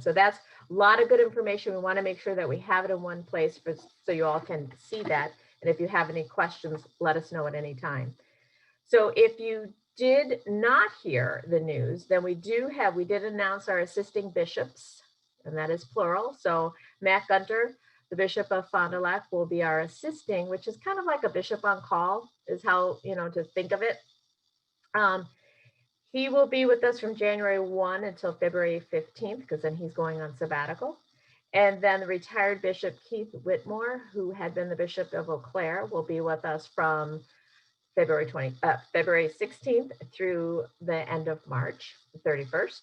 So that's a lot of good information. We want to make sure that we have it in one place so you all can see that. And if you have any questions, let us know at any time. So if you did not hear the news, then we did announce our assisting bishops, and that is plural. So Matt Gunter, the Bishop of Fond du Lac, will be our assisting, which is kind of like a bishop on call, is how, to think of it. He will be with us from January 1 until February 15th, because then he's going on sabbatical. And then the retired Bishop Keith Whitmore, who had been the Bishop of Eau Claire, will be with us from February 16th through the end of March 31st.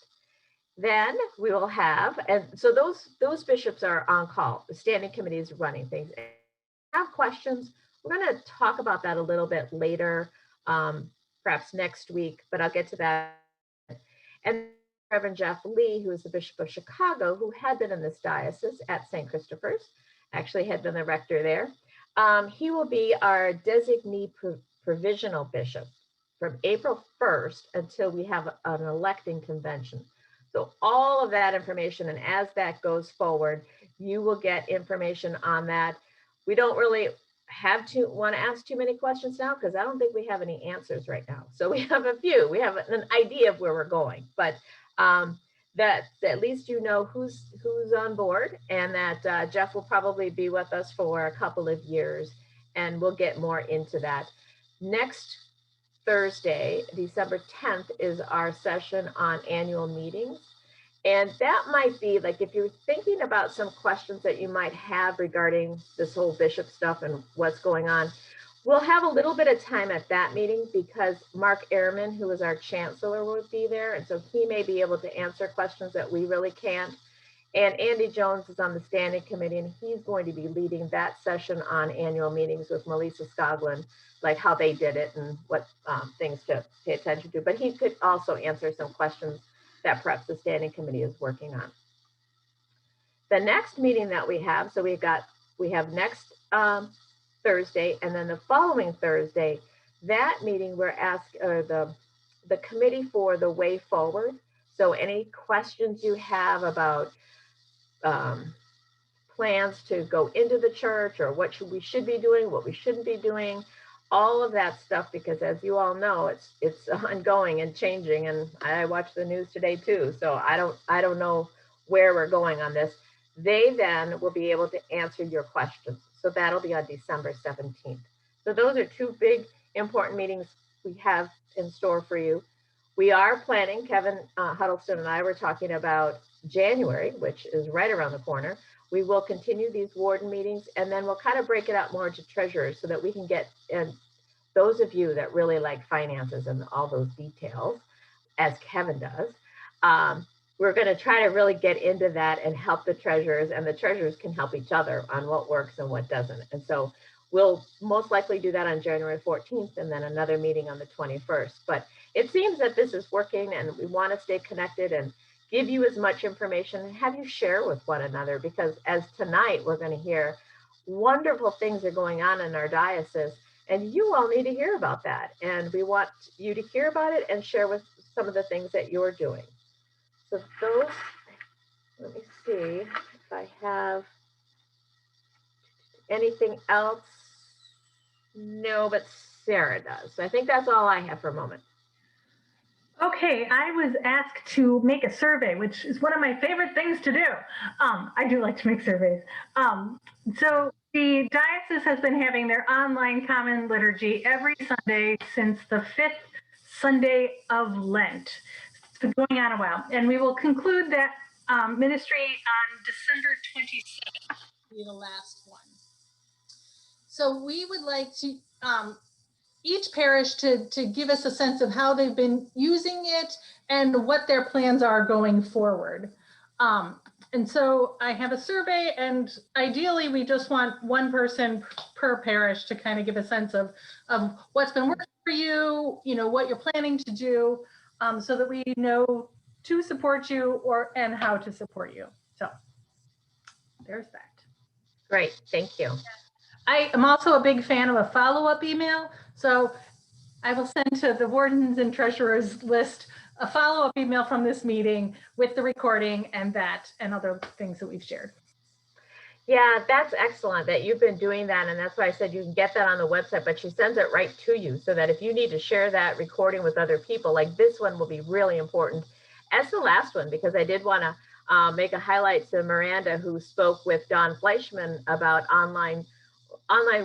Then we will have, and so those bishops are on call. The standing committee is running things. If you have questions, we're going to talk about that a little bit later, perhaps next week, but I'll get to that. And Reverend Jeff Lee, who is the Bishop of Chicago, who had been in this diocese at St. Christopher's, actually had been the rector there. He will be our designee provisional bishop from April 1st until we have an electing convention. So all of that information, and as that goes forward, you will get information on that. We don't really want to ask too many questions now, because I don't think we have any answers right now. So we have a few. We have an idea of where we're going, but that at least who's on board, and that Jeff will probably be with us for a couple of years, and we'll get more into that. Next Thursday, December 10th, is our session on annual meetings. And that might be like, if you're thinking about some questions that you might have regarding this whole bishop stuff and what's going on, we'll have a little bit of time at that meeting, because Mark Ehrman, who is our chancellor, will be there. And so he may be able to answer questions that we really can't. And Andy Jones is on the standing committee, and he's going to be leading that session on annual meetings with Melissa Skoglund, like how they did it and what things to pay attention to. But he could also answer some questions that perhaps the standing committee is working on. The next meeting that we have, so we have next Thursday, and then the following Thursday, that meeting we're the committee for the way forward. So any questions you have about plans to go into the church, or what we should be doing, what we shouldn't be doing, all of that stuff, because as you all know, it's ongoing and changing, and I watch the news today too, so I don't know where we're going on this. They then will be able to answer your questions. So that'll be on December 17th. So those are two big important meetings we have in store for you. We are planning, Kevin Huddleston and I were talking about January, which is right around the corner. We will continue these warden meetings, and then we'll kind of break it out more into treasurers, so that we can get, and those of you that really like finances and all those details, as Kevin does, we're going to try to really get into that and help the treasurers, and the treasurers can help each other on what works and what doesn't. And so we'll most likely do that on January 14th, and then another meeting on the 21st. But it seems that this is working, and we want to stay connected and give you as much information and have you share with one another, because as tonight we're going to hear wonderful things are going on in our diocese, and you all need to hear about that. And we want you to hear about it and share with some of the things that you're doing. So those, let me see if I have anything else. No, but Sarah does. So I think that's all I have for a moment. Okay, I was asked to make a survey, which is one of my favorite things to do. I do like to make surveys. So the diocese has been having their online common liturgy every Sunday since the 5th Sunday of Lent. It's been going on a while, and we will conclude that ministry on December 27th. Be the last one. So we would like to each parish to give us a sense of how they've been using it and what their plans are going forward. And so I have a survey, and ideally we just want one person per parish to kind of give a sense of what's been working for you, what you're planning to do, so that we know to support you and how to support you. So there's that. Great, thank you. I am also a big fan of a follow-up email. So I will send to the wardens and treasurers list a follow-up email from this meeting with the recording and other things that we've shared. Yeah, that's excellent that you've been doing that. And that's why I said you can get that on the website, but she sends it right to you so that if you need to share that recording with other people, like this one will be really important as the last one, because I did want to make a highlight to Miranda, who spoke with Don Fleischman about online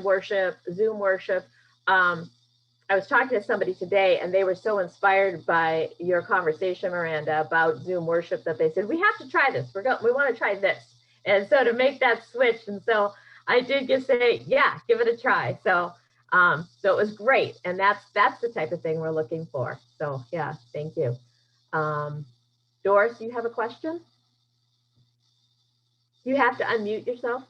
worship, Zoom worship. I was talking to somebody today and they were so inspired by your conversation, Miranda, about Zoom worship that they said, we have to try this. We want to try this. And so to make that switch. And so I did just say, yeah, give it a try. So so it was great. And that's the type of thing we're looking for. So yeah, thank you. Doris, you have a question? You have to unmute yourself.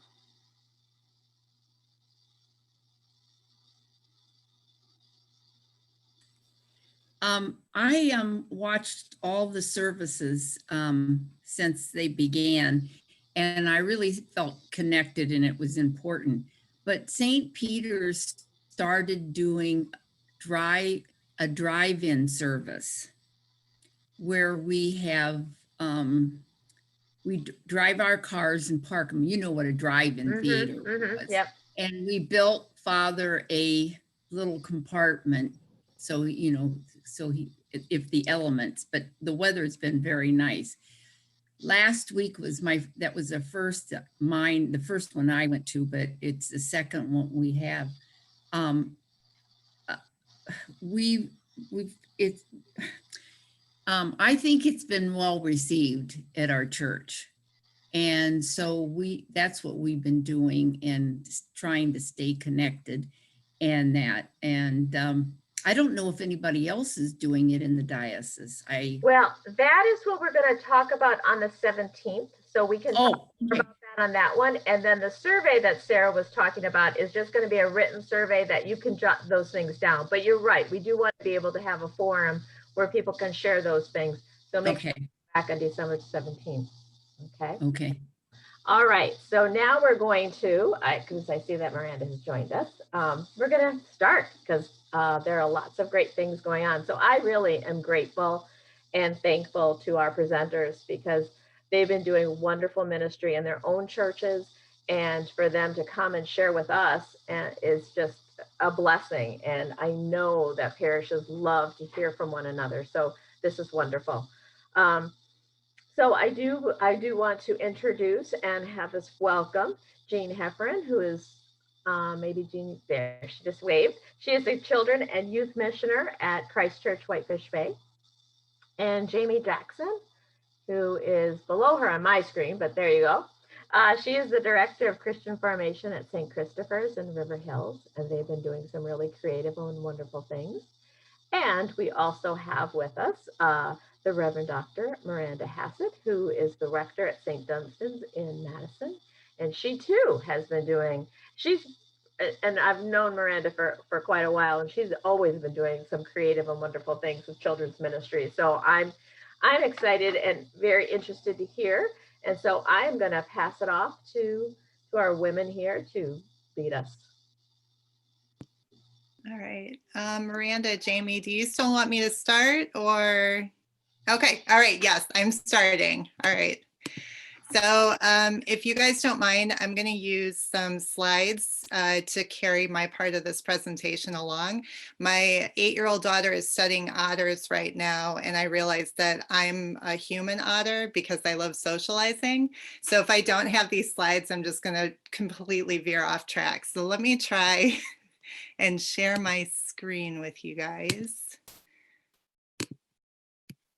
I watched all the services since they began, and I really felt connected and it was important. But St. Peter's started doing a drive-in service where we have, we drive our cars and park them. You know what a drive-in theater was. Yep. And we built Father a little compartment. So, you know, so if the elements, but the weather's been very nice. Last week was that was the first one I went to, but it's the second one we have. I think it's been well received at our church. And so that's what we've been doing and trying to stay connected and that. And I don't know if anybody else is doing it in the diocese. Well, that is what we're going to talk about on the 17th. So we can talk about that on that one. And then the survey that Sarah was talking about is just going to be a written survey that you can jot those things down. But you're right. We do want to be able to have a forum where people can share those things. So make sure you're back on December 17th. Okay. Okay. All right. So now we're going to, because I see that Miranda has joined us, we're going to start because there are lots of great things going on. So I really am grateful and thankful to our presenters because they've been doing wonderful ministry in their own churches, and for them to come and share with us is just a blessing. And I know that parishes love to hear from one another. So this is wonderful. So I do want to introduce and have us welcome Jean Heffernan, who is maybe Jean there. She just waved. She is a children and youth missioner at Christ Church, Whitefish Bay. And Jamie Jackson, who is below her on my screen, but there you go. She is the director of Christian formation at St. Christopher's in River Hills, and they've been doing some really creative and wonderful things. And we also have with us the Reverend Dr. Miranda Hassett, who is the rector at St. Dunstan's in Madison. And she too has been doing, and I've known Miranda for quite a while, and she's always been doing some creative and wonderful things with children's ministry. So I'm excited and very interested to hear. And so I'm going to pass it off to our women here to lead us. All right. Miranda, Jamie, do you still want me to start or? Okay. All right. Yes, I'm starting. All right. So if you guys don't mind, I'm going to use some slides to carry my part of this presentation along. My 8-year-old daughter is studying otters right now, and I realized that I'm a human otter because I love socializing. So if I don't have these slides, I'm just going to completely veer off track. So let me try and share my screen with you guys.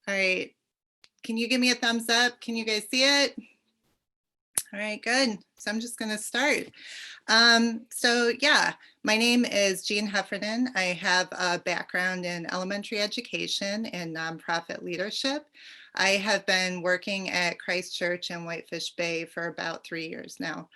All right. Can you give me a thumbs up? Can you guys see it? All right, good. So I'm just going to start. So yeah, my name is Jean Heffernan. I have a background in elementary education and nonprofit leadership. I have been working at Christ Church in Whitefish Bay for about 3 years now.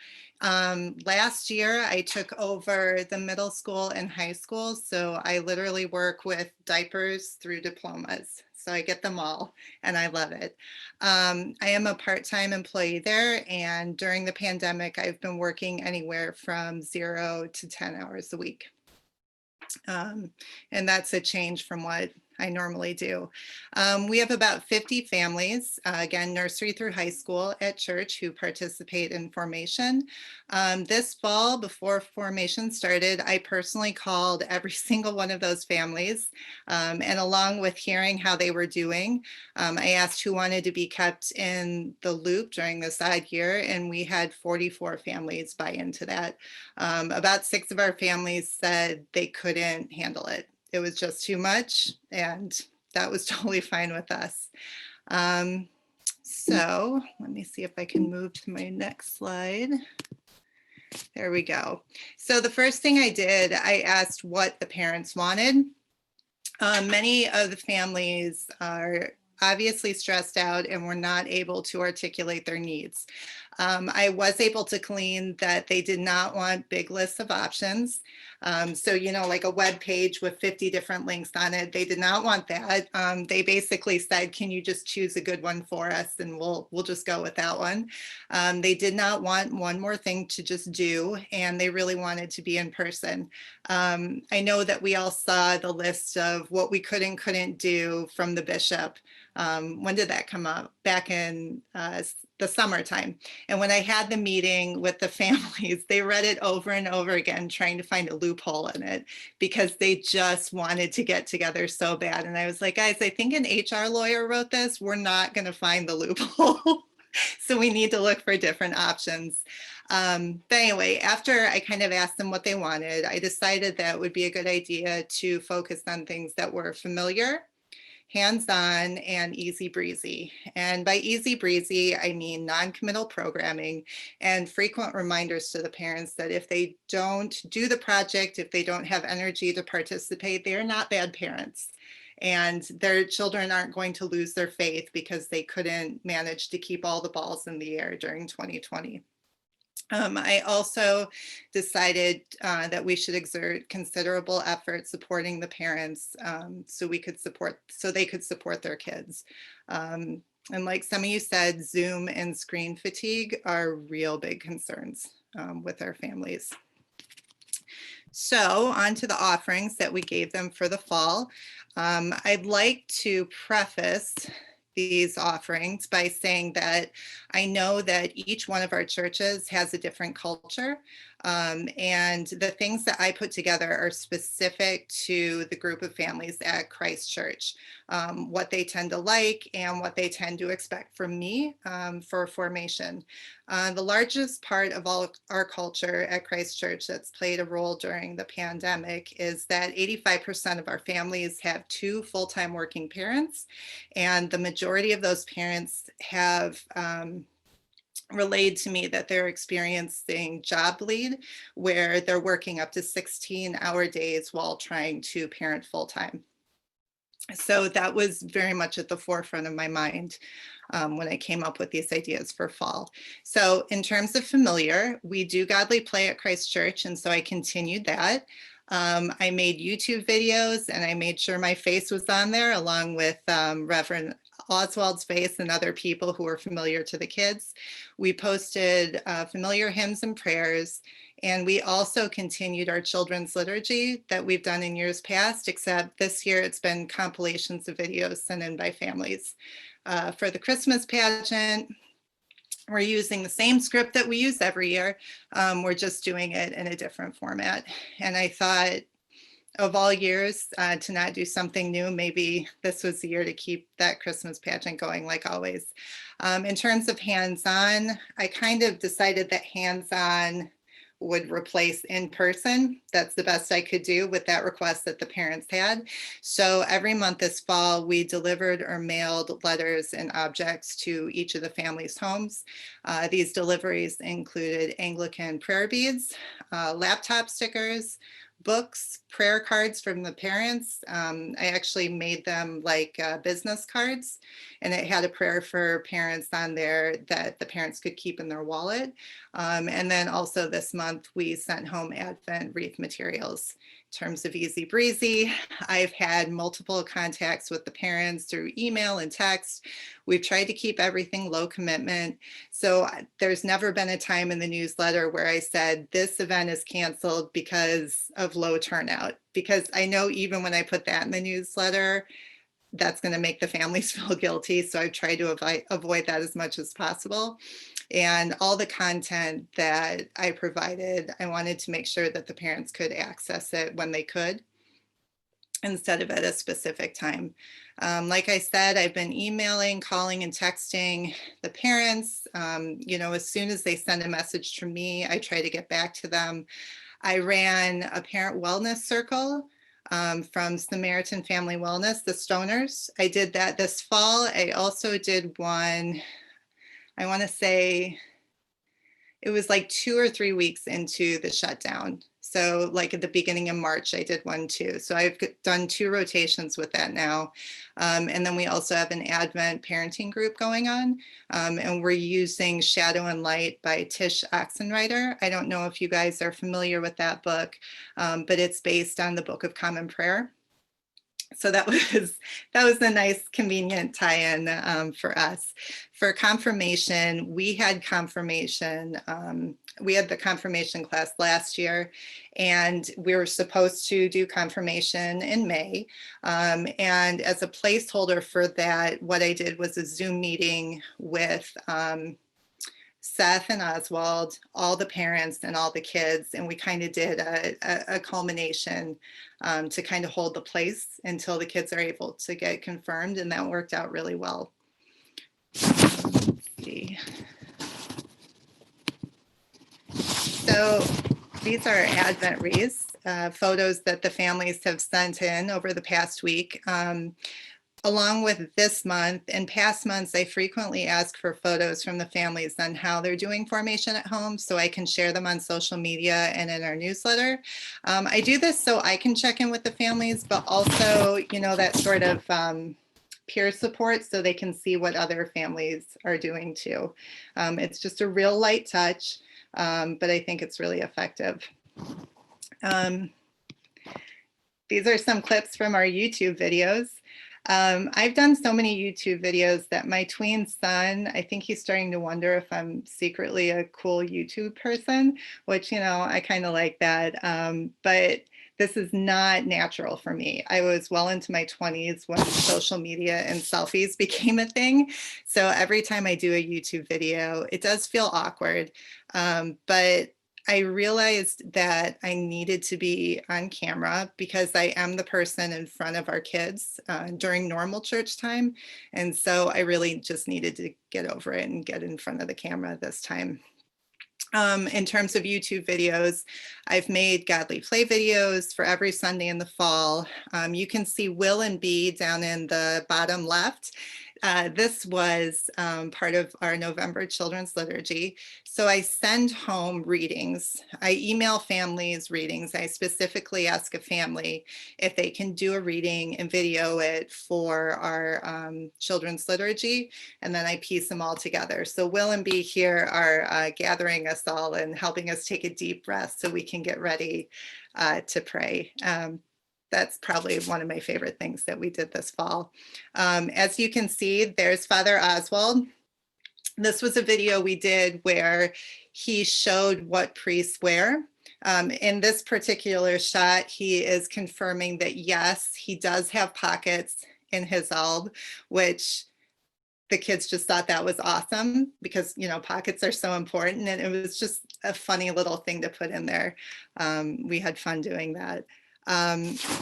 Last year, I took over the middle school and high school. So I literally work with diapers through diplomas. So I get them all and I love it. I am a part-time employee there, and during the pandemic, I've been working anywhere from 0 to 10 hours a week. And that's a change from what I normally do. We have about 50 families, again, nursery through high school at church who participate in formation. This fall, before formation started, I personally called every single one of those families. And along with hearing how they were doing, I asked who wanted to be kept in the loop during this odd year, and we had 44 families buy into that. About 6 of our families said they couldn't handle it. It was just too much, and that was totally fine with us. So let me see if I can move to my next slide. There we go. So the first thing I did, I asked what the parents wanted. Many of the families are obviously stressed out and were not able to articulate their needs. I was able to glean that they did not want big lists of options. So, you know, like a web page with 50 different links on it, they did not want that. They basically said, can you just choose a good one for us and we'll just go with that one. They did not want one more thing to just do, and they really wanted to be in person. I know that we all saw the list of what we could and couldn't do from the bishop. When did that come up? Back in the summertime. And when I had the meeting with the families, they read it over and over again, trying to find a loophole in it because they just wanted to get together so bad. And I was like, guys, I think an HR lawyer wrote this. We're not going to find the loophole. So we need to look for different options. But anyway, after I kind of asked them what they wanted, I decided that it would be a good idea to focus on things that were familiar, hands-on, and easy breezy. And by easy breezy, I mean non-committal programming and frequent reminders to the parents that if they don't do the project, if they don't have energy to participate, they are not bad parents. And their children aren't going to lose their faith because they couldn't manage to keep all the balls in the air during 2020. I also decided that we should exert considerable effort supporting the parents so they could support their kids. And like some of you said, Zoom and screen fatigue are real big concerns with our families. So on to the offerings that we gave them for the fall. I'd like to preface these offerings by saying that I know that each one of our churches has a different culture, and the things that I put together are specific to the group of families at Christ Church, what they tend to like and what they tend to expect from me for formation. The largest part of all our culture at Christ Church that's played a role during the pandemic is that 85% of our families have 2 full-time working parents, and the majority of those parents have relayed to me that they're experiencing job bleed, where they're working up to 16-hour days while trying to parent full-time. So that was very much at the forefront of my mind when I came up with these ideas for fall. So in terms of familiar, we do godly play at Christ Church, and so I continued that. I made YouTube videos and I made sure my face was on there along with Reverend Oswald's face and other people who were familiar to the kids. We posted familiar hymns and prayers, and we also continued our children's liturgy that we've done in years past, except this year it's been compilations of videos sent in by families. For the Christmas pageant, we're using the same script that we use every year. We're just doing it in a different format. And I thought, of all years, to not do something new, maybe this was the year to keep that Christmas pageant going like always. In terms of hands-on, I kind of decided that hands-on would replace in person. That's the best I could do with that request that the parents had. So every month this fall, we delivered or mailed letters and objects to each of the families' homes. These deliveries included Anglican prayer beads, laptop stickers, books, prayer cards from the parents. I actually made them like business cards, and it had a prayer for parents on there that the parents could keep in their wallet. And then also this month we sent home Advent wreath materials. terms of easy breezy, I've had multiple contacts with the parents through email and text. We've tried to keep everything low commitment. So there's never been a time in the newsletter where I said this event is canceled because of low turnout, because I know even when I put that in the newsletter, that's going to make the families feel guilty. So I've tried to avoid that as much as possible. And all the content that I provided, I wanted to make sure that the parents could access it when they could, instead of at a specific time. Like I said, I've been emailing, calling, and texting the parents. You know, as soon as they send a message to me, I try to get back to them. I ran a parent wellness circle from Samaritan Family Wellness, the Stoners. I did that this fall. I also did one, I want to say it was like 2 or 3 weeks into the shutdown. So like at the beginning of March, I did one too. So I've done 2 rotations with that now. And then we also have an Advent parenting group going on. And we're using Shadow and Light by Tish Oxenreiter. I don't know if you guys are familiar with that book, but it's based on the Book of Common Prayer. So that was a nice convenient tie-in for us. For confirmation, we had confirmation. We had the confirmation class last year, and we were supposed to do confirmation in May. And as a placeholder for that, what I did was a Zoom meeting with Seth and Oswald, all the parents and all the kids, and we kind of did a culmination to kind of hold the place until the kids are able to get confirmed, and that worked out really well. Let's see. So these are Advent wreaths, photos that the families have sent in over the past week. Along with this month and past months, I frequently ask for photos from the families on how they're doing formation at home so I can share them on social media and in our newsletter. I do this so I can check in with the families, but also, you know, that sort of peer support so they can see what other families are doing too. It's just a real light touch, but I think it's really effective. These are some clips from our YouTube videos. I've done so many YouTube videos that my tween son, I think he's starting to wonder if I'm secretly a cool YouTube person, which, you know, I kind of like that. But this is not natural for me. I was well into my 20s when social media and selfies became a thing. So every time I do a YouTube video, it does feel awkward. But I realized that I needed to be on camera because I am the person in front of our kids during normal church time. And so I really just needed to get over it and get in front of the camera this time. In terms of YouTube videos, I've made Godly Play videos for every Sunday in the fall. You can see Will and Bee down in the bottom left. This was part of our November Children's Liturgy. So I send home readings. I email families readings. I specifically ask a family if they can do a reading and video it for our Children's Liturgy, and then I piece them all together. So Will and Bee here are gathering us all and helping us take a deep breath so we can get ready to pray. That's probably one of my favorite things that we did this fall. As you can see, there's Father Oswald. This was a video we did where he showed what priests wear. In this particular shot, he is confirming that yes, he does have pockets in his alb, which the kids just thought that was awesome because, you know, pockets are so important, and it was just a funny little thing to put in there. We had fun doing that.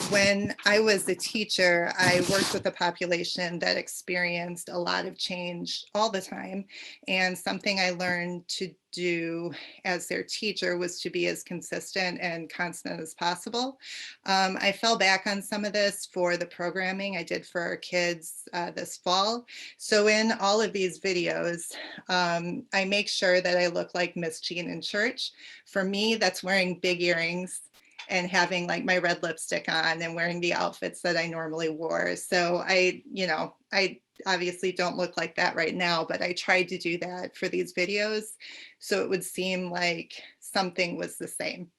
When I was a teacher, I worked with a population that experienced a lot of change all the time. And something I learned to do as their teacher was to be as consistent and constant as possible. I fell back on some of this for the programming I did for our kids this fall. So in all of these videos, I make sure that I look like Miss Jean in church. For me, that's wearing big earrings and having like my red lipstick on and wearing the outfits that I normally wore. So I obviously don't look like that right now, but I tried to do that for these videos so it would seem like something was the same.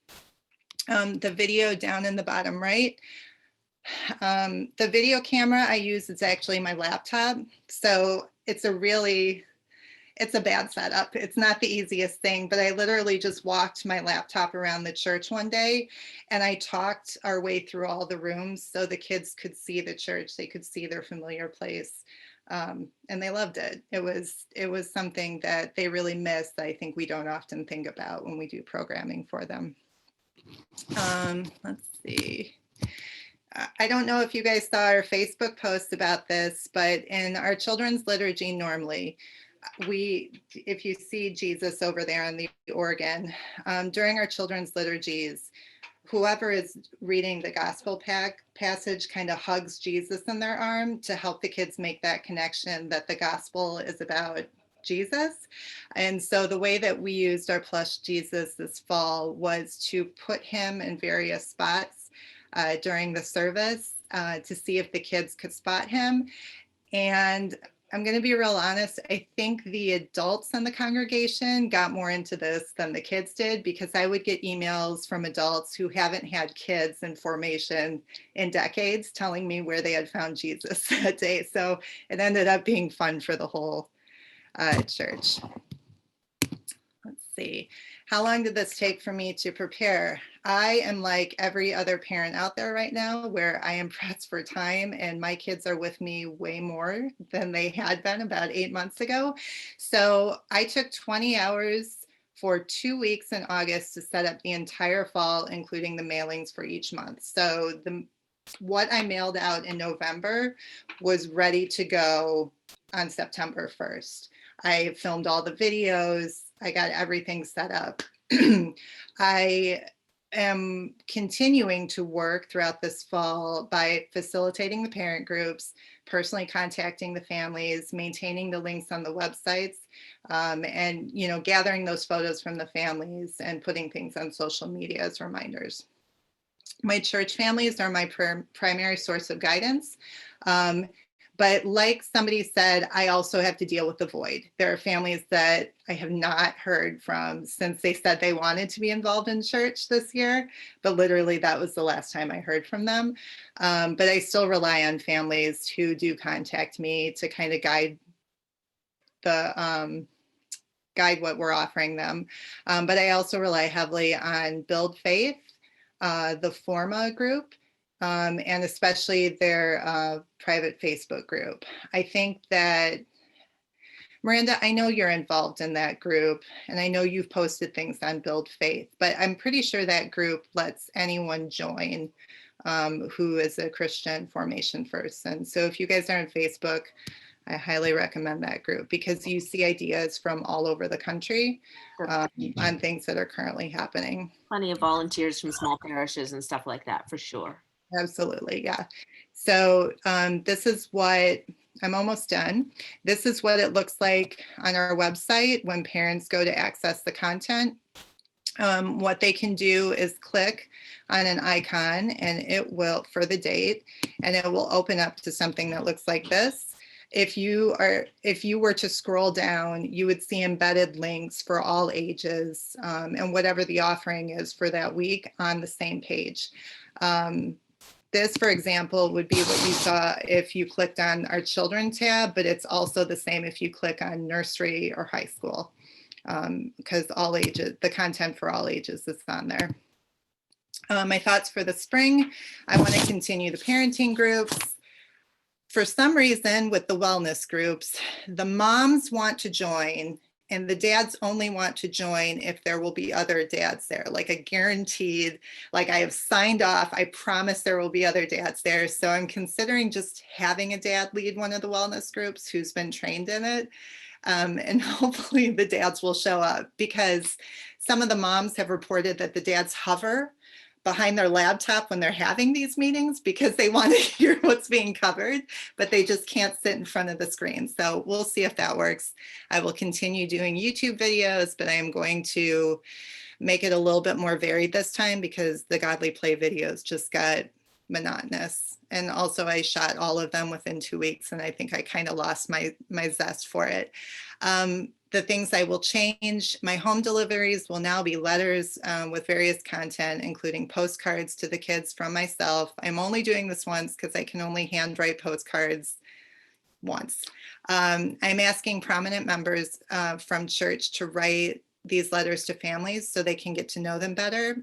The video down in the bottom right. The video camera I use is actually my laptop. So it's a bad setup. It's not the easiest thing, but I literally just walked my laptop around the church one day and I talked our way through all the rooms so the kids could see the church, they could see their familiar place. And they loved it. It was something that they really missed that I think we don't often think about when we do programming for them. Let's see. I don't know if you guys saw our Facebook post about this, but in our children's liturgy normally, if you see Jesus over there on the organ, during our children's liturgies, whoever is reading the gospel passage kind of hugs Jesus in their arm to help the kids make that connection that the gospel is about Jesus. And so the way that we used our plush Jesus this fall was to put him in various spots during the service to see if the kids could spot him. And I'm going to be real honest, I think the adults in the congregation got more into this than the kids did, because I would get emails from adults who haven't had kids in formation in decades telling me where they had found Jesus that day. So it ended up being fun for the whole church. Let's see. How long did this take for me to prepare? I am like every other parent out there right now where I am pressed for time, and my kids are with me way more than they had been about 8 months ago. So I took 20 hours for 2 weeks in August to set up the entire fall, including the mailings for each month. So what I mailed out in November was ready to go on September 1st. I filmed all the videos. I got everything set up. I am continuing to work throughout this fall by facilitating the parent groups, personally contacting the families, maintaining the links on the websites, and gathering those photos from the families and putting things on social media as reminders. My church families are my primary source of guidance. But like somebody said, I also have to deal with the void. There are families that I have not heard from since they said they wanted to be involved in church this year, but literally that was the last time I heard from them. But I still rely on families who do contact me to kind of guide what we're offering them. But I also rely heavily on Build Faith, the Forma group, and especially their private Facebook group. I think that, Miranda, I know you're involved in that group, and I know you've posted things on Build Faith, but I'm pretty sure that group lets anyone join who is a Christian formation person. So if you guys are on Facebook, I highly recommend that group, because you see ideas from all over the country on things that are currently happening. Plenty of volunteers from small parishes and stuff like that, for sure. Absolutely, yeah. So this is what, I'm almost done. This is what it looks like on our website when parents go to access the content. What they can do is click on an icon, and it will, for the date, and it will open up to something that looks like this. If you were to scroll down, you would see embedded links for all ages and whatever the offering is for that week on the same page. This, for example, would be what you saw if you clicked on our children tab, but it's also the same if you click on nursery or high school, because all ages, the content for all ages is on there. My thoughts for the spring: I want to continue the parenting groups. For some reason, with the wellness groups, the moms want to join and the dads only want to join if there will be other dads there, like a guaranteed, like I have signed off, I promise there will be other dads there. So I'm considering just having a dad lead one of the wellness groups who's been trained in it. And hopefully the dads will show up, because some of the moms have reported that the dads hover behind their laptop when they're having these meetings because they want to hear what's being covered, but they just can't sit in front of the screen. So we'll see if that works. I will continue doing YouTube videos, but I am going to make it a little bit more varied this time, because the Godly Play videos just got monotonous. And also I shot all of them within 2 weeks, and I think I kind of lost my zest for it. The things I will change, my home deliveries will now be letters with various content, including postcards to the kids from myself. I'm only doing this once because I can only handwrite postcards once. I'm asking prominent members from church to write these letters to families so they can get to know them better.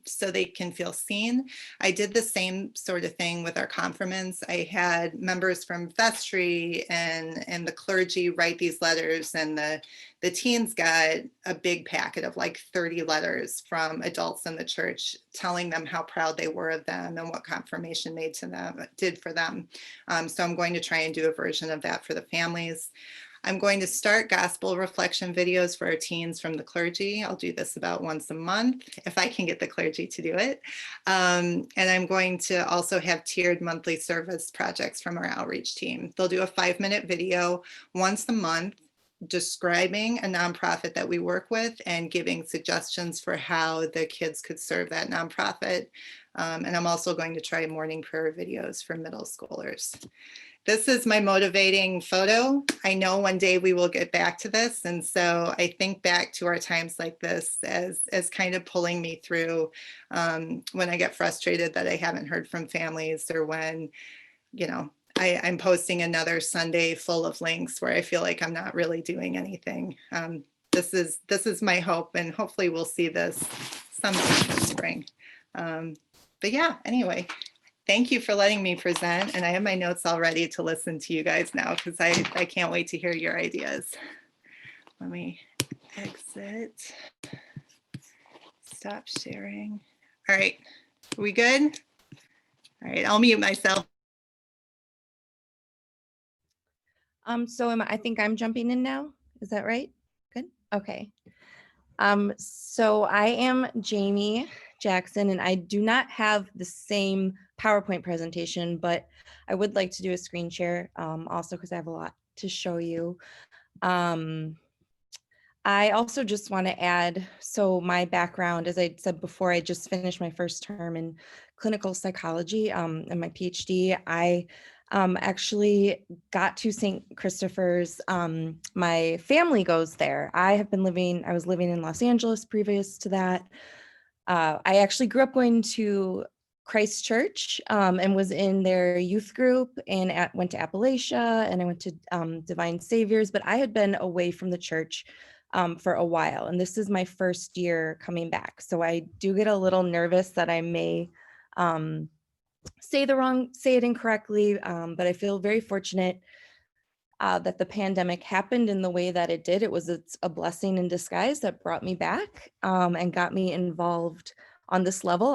So they can feel seen. I did the same sort of thing with our confirmants. I had members from vestry and the clergy write these letters, and the teens got a big packet of like 30 letters from adults in the church telling them how proud they were of them and what confirmation did for them. So I'm going to try and do a version of that for the families. I'm going to start gospel reflection videos for our teens from the clergy. I'll do this about once a month if I can get the clergy to do it. And I'm going to also have tiered monthly service projects from our outreach team. They'll do a 5-minute video once a month describing a nonprofit that we work with and giving suggestions for how the kids could serve that nonprofit. And I'm also going to try morning prayer videos for middle schoolers. This is my motivating photo. I know one day we will get back to this. And so I think back to our times like this as kind of pulling me through when I get frustrated that I haven't heard from families, or when, you know, I'm posting another Sunday full of links where I feel like I'm not really doing anything. This is my hope, and hopefully we'll see this sometime this spring. But yeah, anyway. Thank you for letting me present, and I have my notes all ready to listen to you guys now because I can't wait to hear your ideas. Let me exit, stop sharing. All right, are we good? All right, I'll mute myself. I think I'm jumping in now. Is that right? Good. Okay. So I am Jamie Jackson, and I do not have the same PowerPoint presentation, but I would like to do a screen share also because I have a lot to show you. I also just want to add, so my background, as I said before, I just finished my first term in clinical psychology and my PhD. I actually got to St. Christopher's. My family goes there. I was living in Los Angeles previous to that. I actually grew up going to Christ Church and was in their youth group, and went to Appalachia, and I went to Divine Saviors, but I had been away from the church for a while, and this is my first year coming back. So I do get a little nervous that I may say it incorrectly, but I feel very fortunate that the pandemic happened in the way that it did. It's a blessing in disguise that brought me back and got me involved on this level.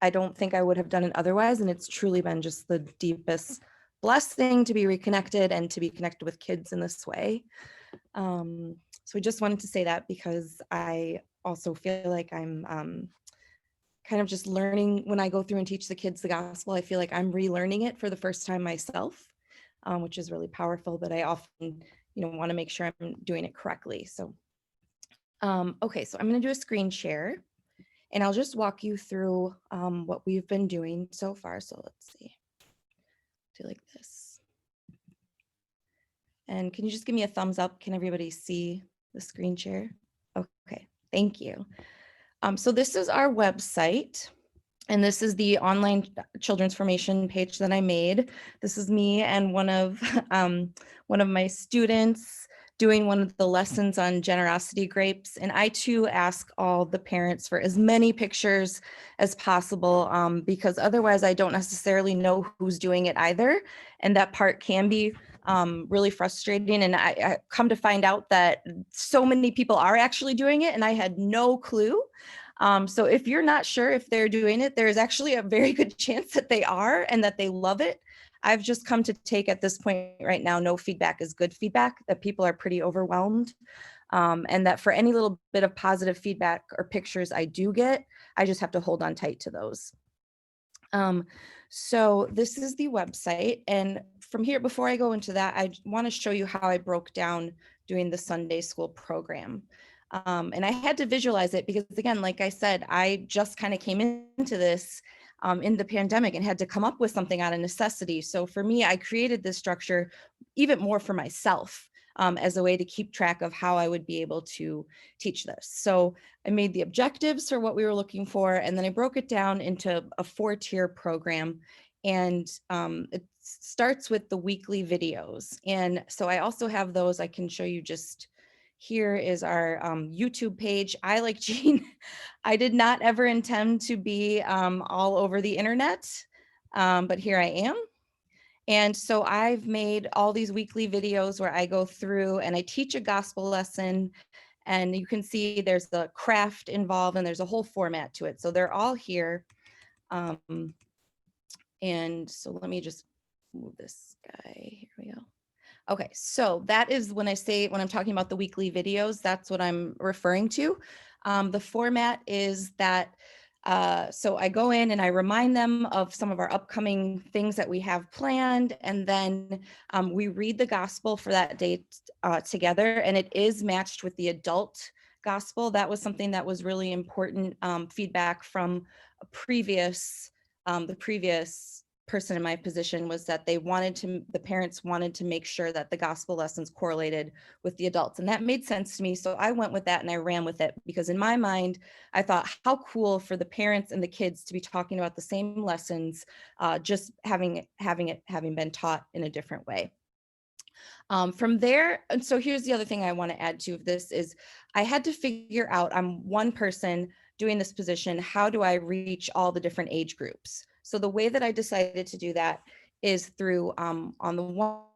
I don't think I would have done it otherwise. And it's truly been just the deepest blessing to be reconnected and to be connected with kids in this way. So I just wanted to say that because I also feel like I'm kind of just learning when I go through and teach the kids the gospel. I feel like I'm relearning it for the first time myself, which is really powerful, but I often, want to make sure I'm doing it correctly. So, okay, so I'm going to do a screen share, and I'll just walk you through what we've been doing so far. So let's see, do like this. And can you just give me a thumbs up? Can everybody see the screen share? Okay, thank you. So this is our website, and this is the online children's formation page that I made. This is me and one of my students doing one of the lessons on generosity grapes. And I too ask all the parents for as many pictures as possible because otherwise I don't necessarily know who's doing it either. And that part can be really frustrating. And I come to find out that so many people are actually doing it, and I had no clue. So if you're not sure if they're doing it, there's actually a very good chance that they are and that they love it. I've just come to take at this point right now, no feedback is good feedback, that people are pretty overwhelmed. And that for any little bit of positive feedback or pictures I do get, I just have to hold on tight to those. So this is the website. And from here, before I go into that, I want to show you how I broke down doing the Sunday school program. And I had to visualize it because, again, like I said, I just kind of came into this in the pandemic and had to come up with something out of necessity. So for me, I created this structure even more for myself as a way to keep track of how I would be able to teach this. So I made the objectives for what we were looking for, and then I broke it down into a 4-tier program. And it starts with the weekly videos. And so I also have those. I can show you just, here is our YouTube page. I, like Jean, I did not ever intend to be all over the internet, but here I am. And so I've made all these weekly videos where I go through and I teach a gospel lesson, and you can see there's the craft involved and there's a whole format to it. So they're all here. And so let me just move this guy. Here we go. Okay, so that is when I'm talking about the weekly videos, that's what I'm referring to. The format is that, so I go in and I remind them of some of our upcoming things that we have planned, and then we read the gospel for that day together, and it is matched with the adult gospel. That was something that was really important feedback from a the previous person in my position, was that the parents wanted to make sure that the gospel lessons correlated with the adults. And that made sense to me. So I went with that and I ran with it, because in my mind, I thought, how cool for the parents and the kids to be talking about the same lessons, just having been taught in a different way. From there, and so here's the other thing I want to add to this is I had to figure out, I'm one person doing this position, how do I reach all the different age groups? So the way that I decided to do that is through, on the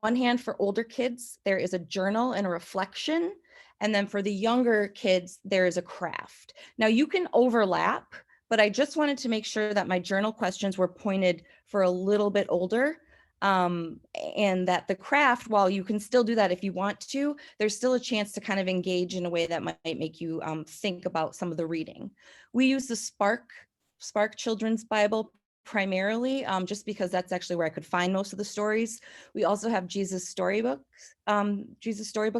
one hand, for older kids, there is a journal and a reflection. And then for the younger kids, there is a craft. Now you can overlap, but I just wanted to make sure that my journal questions were pointed for a little bit older. And that the craft, while you can still do that if you want to, there's still a chance to kind of engage in a way that might make you think about some of the reading. We use the Spark Children's Bible primarily, just because that's actually where I could find most of the stories. We also have Jesus Storybook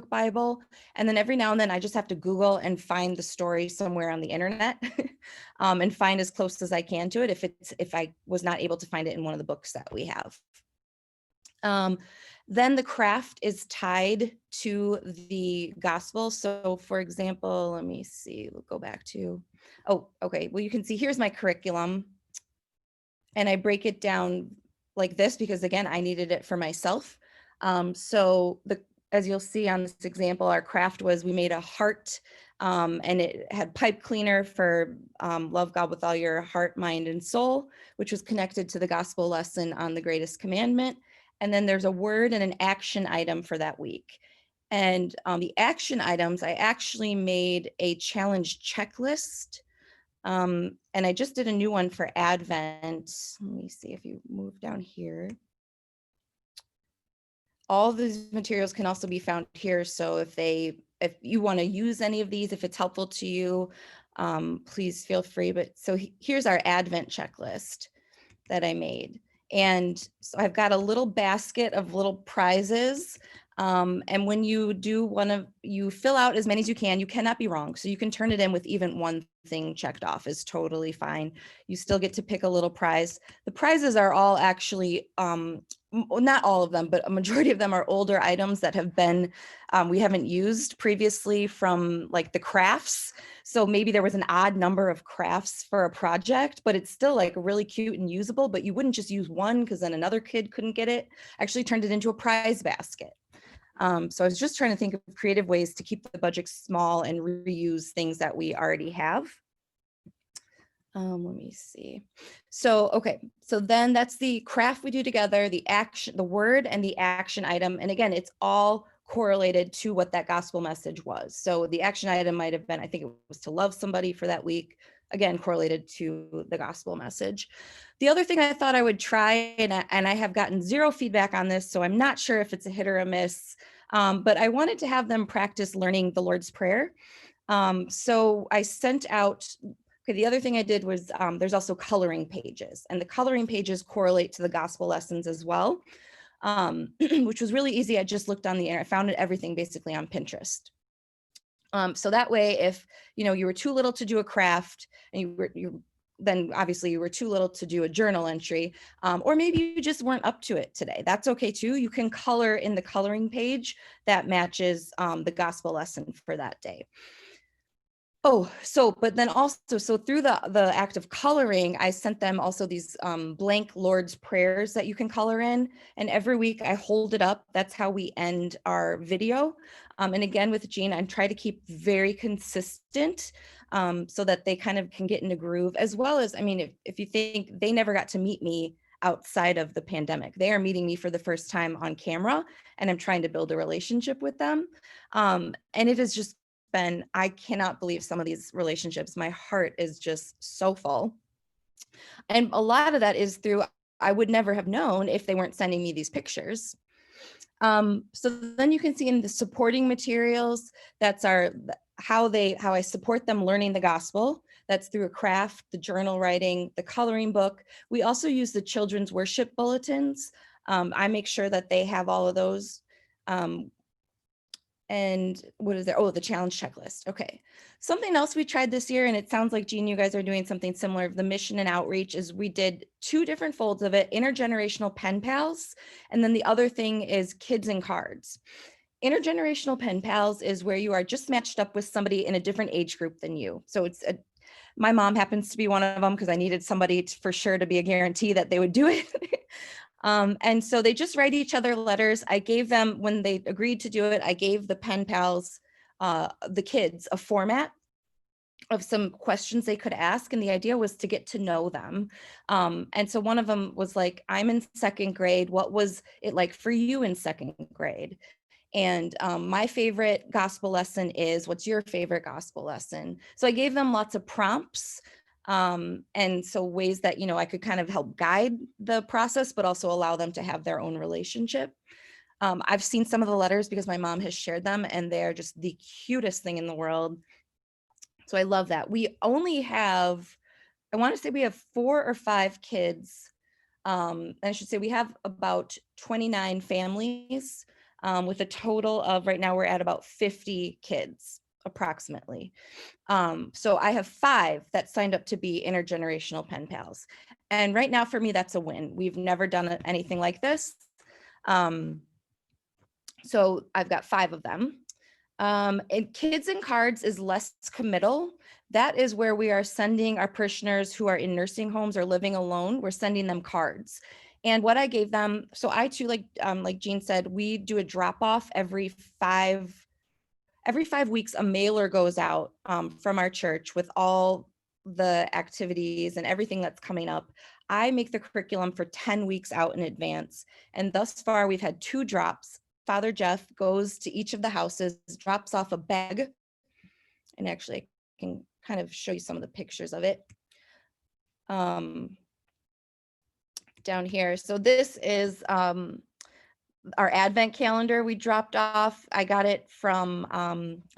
Bible. And then every now and then I just have to Google and find the story somewhere on the internet and find as close as I can to it if I was not able to find it in one of the books that we have. Then the craft is tied to the gospel. So for example, let me see, we'll go back to, oh, okay. Well, you can see here's my curriculum, and I break it down like this because again, I needed it for myself. So as you'll see on this example, our craft was, we made a heart, and it had pipe cleaner for love God with all your heart, mind, and soul, which was connected to the gospel lesson on the greatest commandment. And then there's a word and an action item for that week. And the action items, I actually made a challenge checklist. And I just did a new one for Advent. Let me see if you move down here. All these materials can also be found here. So if you want to use any of these, if it's helpful to you, please feel free. But so here's our Advent checklist that I made. And so I've got a little basket of little prizes. And when you do you fill out as many as you can. You cannot be wrong. So you can turn it in with even one thing checked off is totally fine. You still get to pick a little prize. The prizes are all actually, not all of them, but a majority of them are older items that have been, we haven't used previously from like the crafts. So maybe there was an odd number of crafts for a project, but it's still like really cute and usable, but you wouldn't just use one because then another kid couldn't get it. I actually turned it into a prize basket. So I was just trying to think of creative ways to keep the budget small and reuse things that we already have. Let me see. So, okay. So then that's the craft we do together, the action, the word and the action item. And again, it's all correlated to what that gospel message was. So the action item might have been, I think it was to love somebody for that week, again, correlated to the gospel message. The other thing I thought I would try, and I have gotten zero feedback on this, so I'm not sure if it's a hit or a miss, but I wanted to have them practice learning the Lord's Prayer. So I sent out, okay, the other thing I did was there's also coloring pages, and the coloring pages correlate to the gospel lessons as well, which was really easy. I just looked on the internet, I found everything basically on Pinterest. So that way, if you were too little to do a craft and you're then obviously you were too little to do a journal entry, or maybe you just weren't up to it today. That's okay too. You can color in the coloring page that matches the gospel lesson for that day. Oh, but then also, so through the act of coloring, I sent them also these blank Lord's prayers that you can color in. And every week I hold it up. That's how we end our video. And again, with Jean, I'm trying to keep very consistent so that they kind of can get in a groove, as well as, I mean, if you think, they never got to meet me outside of the pandemic. They are meeting me for the first time on camera, and I'm trying to build a relationship with them. And it has just been, I cannot believe some of these relationships. My heart is just so full. And a lot of that is through, I would never have known if they weren't sending me these pictures. So then you can see in the supporting materials, that's how I support them learning the gospel. That's through a craft, the journal writing, the coloring book. We also use the children's worship bulletins. I make sure that they have all of those. And what is there? Oh, the challenge checklist. Okay. Something else we tried this year, and it sounds like, Jean, you guys are doing something similar. The mission and outreach is we did 2 different folds of it, intergenerational pen pals. And then the other thing is kids and cards. Intergenerational pen pals is where you are just matched up with somebody in a different age group than you. So my mom happens to be one of them because I needed somebody for sure to be a guarantee that they would do it. And so they just write each other letters. I gave them, when they agreed to do it, I gave the pen pals, the kids, a format of some questions they could ask. And the idea was to get to know them. And so one of them was like, I'm in 2nd grade. What was it like for you in 2nd grade? And my favorite gospel lesson is, what's your favorite gospel lesson? So I gave them lots of prompts. And so ways that, I could kind of help guide the process, but also allow them to have their own relationship. I've seen some of the letters because my mom has shared them, and they're just the cutest thing in the world. So I love that. We only have, I want to say we have 4 or 5 kids. And I should say we have about 29 families with a total of, right now we're at about 50 kids approximately. So I have 5 that signed up to be intergenerational pen pals. And right now for me, that's a win. We've never done anything like this. So I've got 5 of them. And kids and cards is less committal. That is where we are sending our parishioners who are in nursing homes or living alone, we're sending them cards. And what I gave them, so I too, like Jean said, we do a drop off every 5 weeks. A mailer goes out from our church with all the activities and everything that's coming up. I make the curriculum for 10 weeks out in advance. And thus far we've had 2 drops. Father Jeff goes to each of the houses, drops off a bag. And actually I can kind of show you some of the pictures of it. Down here. So this is our Advent calendar we dropped off. I got it from,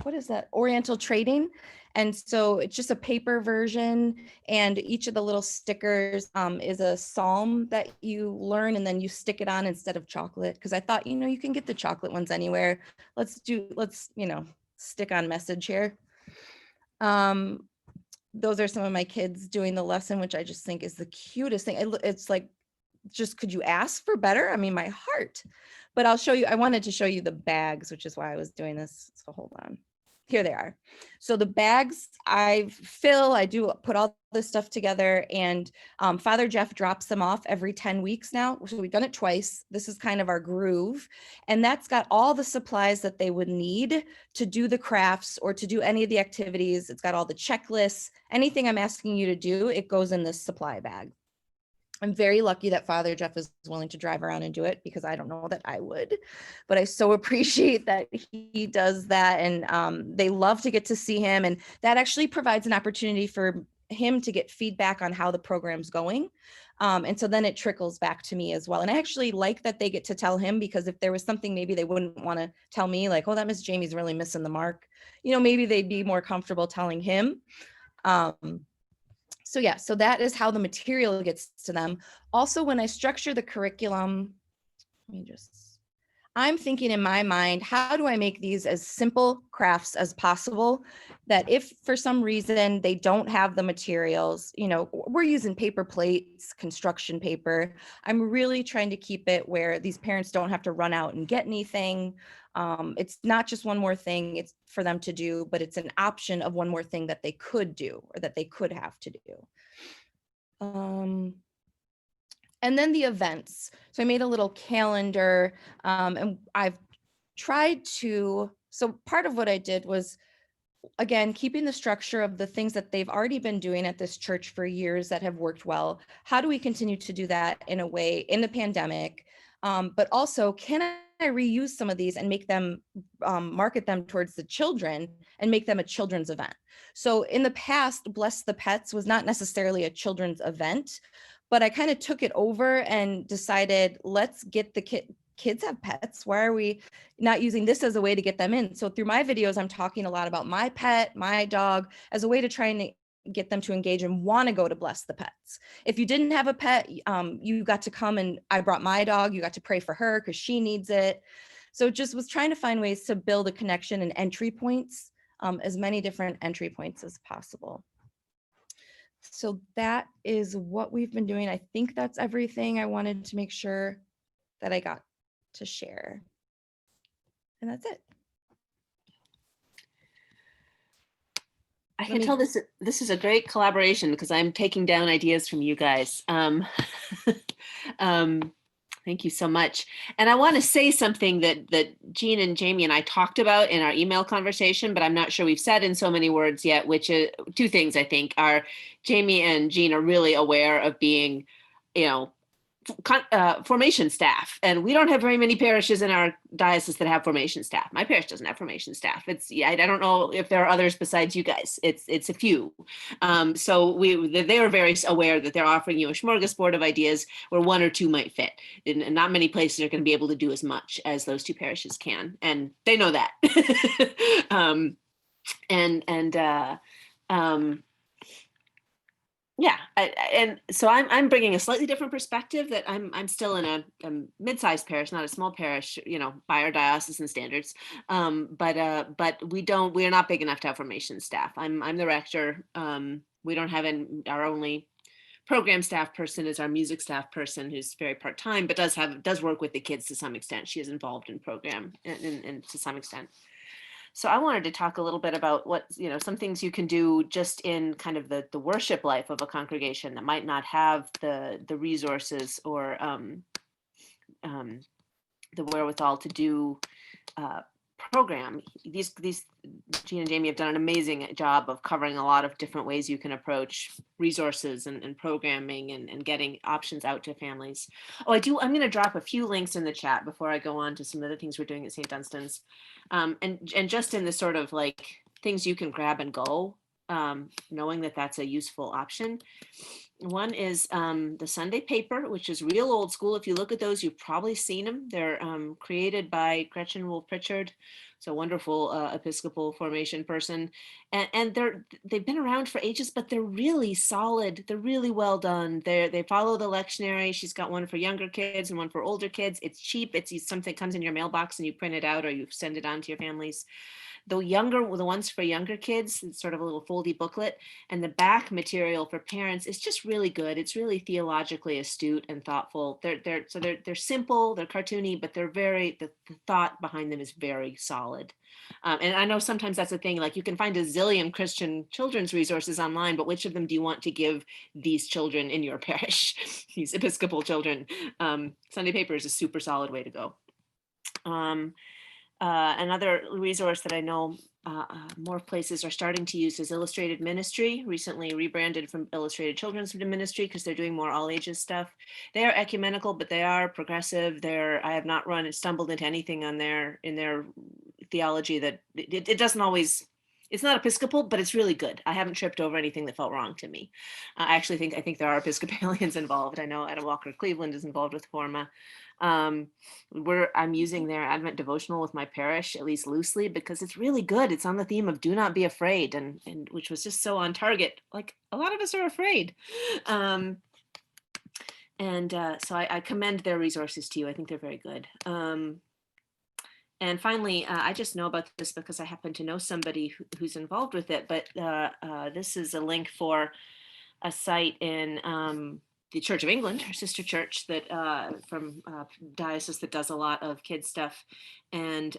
what is that? Oriental Trading. And so it's just a paper version, and each of the little stickers is a psalm that you learn, and then you stick it on instead of chocolate. Because I thought, you can get the chocolate ones anywhere. Let's stick on message here. Those are some of my kids doing the lesson, which I just think is the cutest thing. It's like, just, could you ask for better? I mean, my heart. But I'll show you, I wanted to show you the bags, which is why I was doing this. So hold on. Here they are. So the bags I do put all this stuff together, and Father Jeff drops them off every 10 weeks now. So we've done it twice. This is kind of our groove. And that's got all the supplies that they would need to do the crafts or to do any of the activities. It's got all the checklists, anything I'm asking you to do, it goes in this supply bag. I'm very lucky that Father Jeff is willing to drive around and do it, because I don't know that I would, but I so appreciate that he does that. And they love to get to see him. And that actually provides an opportunity for him to get feedback on how the program's going. And so then it trickles back to me as well. And I actually like that they get to tell him, because if there was something maybe they wouldn't want to tell me, like, oh, that Miss Jamie's really missing the mark, maybe they'd be more comfortable telling him. So yeah, so that is how the material gets to them. Also, when I structure the curriculum, I'm thinking in my mind, how do I make these as simple crafts as possible? That if for some reason they don't have the materials, we're using paper plates, construction paper. I'm really trying to keep it where these parents don't have to run out and get anything. It's not just one more thing it's for them to do, but it's an option of one more thing that they could do or that they could have to do. And then the events. So I made a little calendar, and I've tried to, so part of what I did was, again, keeping the structure of the things that they've already been doing at this church for years that have worked well. How do we continue to do that in a way in the pandemic? But also, can I reuse some of these and make them, market them towards the children and make them a children's event? So in the past, Bless the Pets was not necessarily a children's event, but I kind of took it over and decided, let's get the kids have pets. Why are we not using this as a way to get them in? So through my videos, I'm talking a lot about my pet, my dog, as a way to try and get them to engage and want to go to Bless the Pets. If you didn't have a pet, you got to come, and I brought my dog. You got to pray for her because she needs it. So just was trying to find ways to build a connection and entry points, as many different entry points as possible. So that is what we've been doing. I think that's everything I wanted to make sure that I got to share. And that's it. I can tell this is a great collaboration because I'm taking down ideas from you guys. Thank you so much. And I want to say something that Jean and Jamie and I talked about in our email conversation, but I'm not sure we've said in so many words yet, which is two things I think are Jamie and Jean are really aware of being, formation staff, and we don't have very many parishes in our diocese that have formation staff. My parish doesn't have formation staff. I don't know if there are others besides you guys. It's a few. So they are very aware that they're offering you a smorgasbord of ideas where one or two might fit, and not many places are going to be able to do as much as those two parishes can, and they know that. Yeah, and so I'm bringing a slightly different perspective, that I'm still in a mid-sized parish, not a small parish, by our diocesan standards. But we are not big enough to have formation staff. I'm the rector. We don't have our only program staff person is our music staff person, who's very part-time, but does work with the kids to some extent. She is involved in program and to some extent. So I wanted to talk a little bit about what, some things you can do just in kind of the worship life of a congregation that might not have the resources or the wherewithal to do program. These Jean and Jamie have done an amazing job of covering a lot of different ways you can approach resources and programming and getting options out to families. I'm going to drop a few links in the chat before I go on to some of the things we're doing at St. Dunstan's. And just in the sort of like things you can grab and go, knowing that that's a useful option. One is the Sunday paper, which is real old school. If you look at those, you've probably seen them. They're created by Gretchen Wolfe Pritchard. It's a wonderful Episcopal formation person. And they've been around for ages, but they're really solid. They're really well done. They follow the lectionary. She's got one for younger kids and one for older kids. It's cheap. It's something that comes in your mailbox and you print it out or you send it on to your families. The ones for younger kids, it's sort of a little foldy booklet, and the back material for parents is just really good. It's really theologically astute and thoughtful. They're simple, they're cartoony, but the thought behind them is very solid. And I know sometimes that's a thing, like you can find a zillion Christian children's resources online, but which of them do you want to give these children in your parish, these Episcopal children? Sunday paper is a super solid way to go. Another resource that I know more places are starting to use is Illustrated Ministry, recently rebranded from Illustrated Children's Ministry because they're doing more all ages stuff. They are ecumenical, but they are progressive. I have not stumbled into anything in their theology that it doesn't always, it's not Episcopal, but it's really good. I haven't tripped over anything that felt wrong to me. I think there are Episcopalians involved. I know Adam Walker Cleveland is involved with Forma. I'm using their Advent devotional with my parish, at least loosely, because it's really good. It's on the theme of do not be afraid, and which was just so on target. Like a lot of us are afraid. So I commend their resources to you. I think they're very good. And finally, I just know about this because I happen to know somebody who's involved with it, but this is a link for a site in the Church of England, our sister church, that from diocese that does a lot of kids stuff. And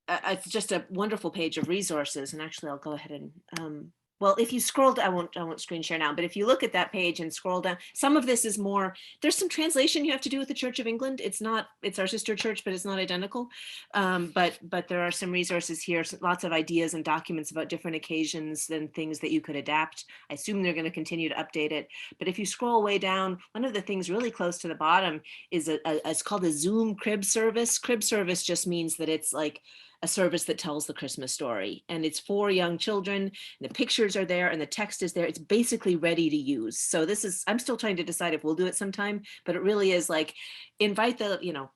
it's just a wonderful page of resources. And actually, I'll go ahead and well, if you scroll, I won't screen share now, but if you look at that page and scroll down, some of this is more, there's some translation you have to do with the Church of England. It's our sister church, but it's not identical. But there are some resources here, lots of ideas and documents about different occasions and things that you could adapt. I assume they're going to continue to update it. But if you scroll way down, one of the things really close to the bottom is it's called a Zoom crib service. Crib service just means that it's like a service that tells the Christmas story, and it's for young children, and the pictures are there and the text is there. It's basically ready to use. So I'm still trying to decide if we'll do it sometime, but it really is like invite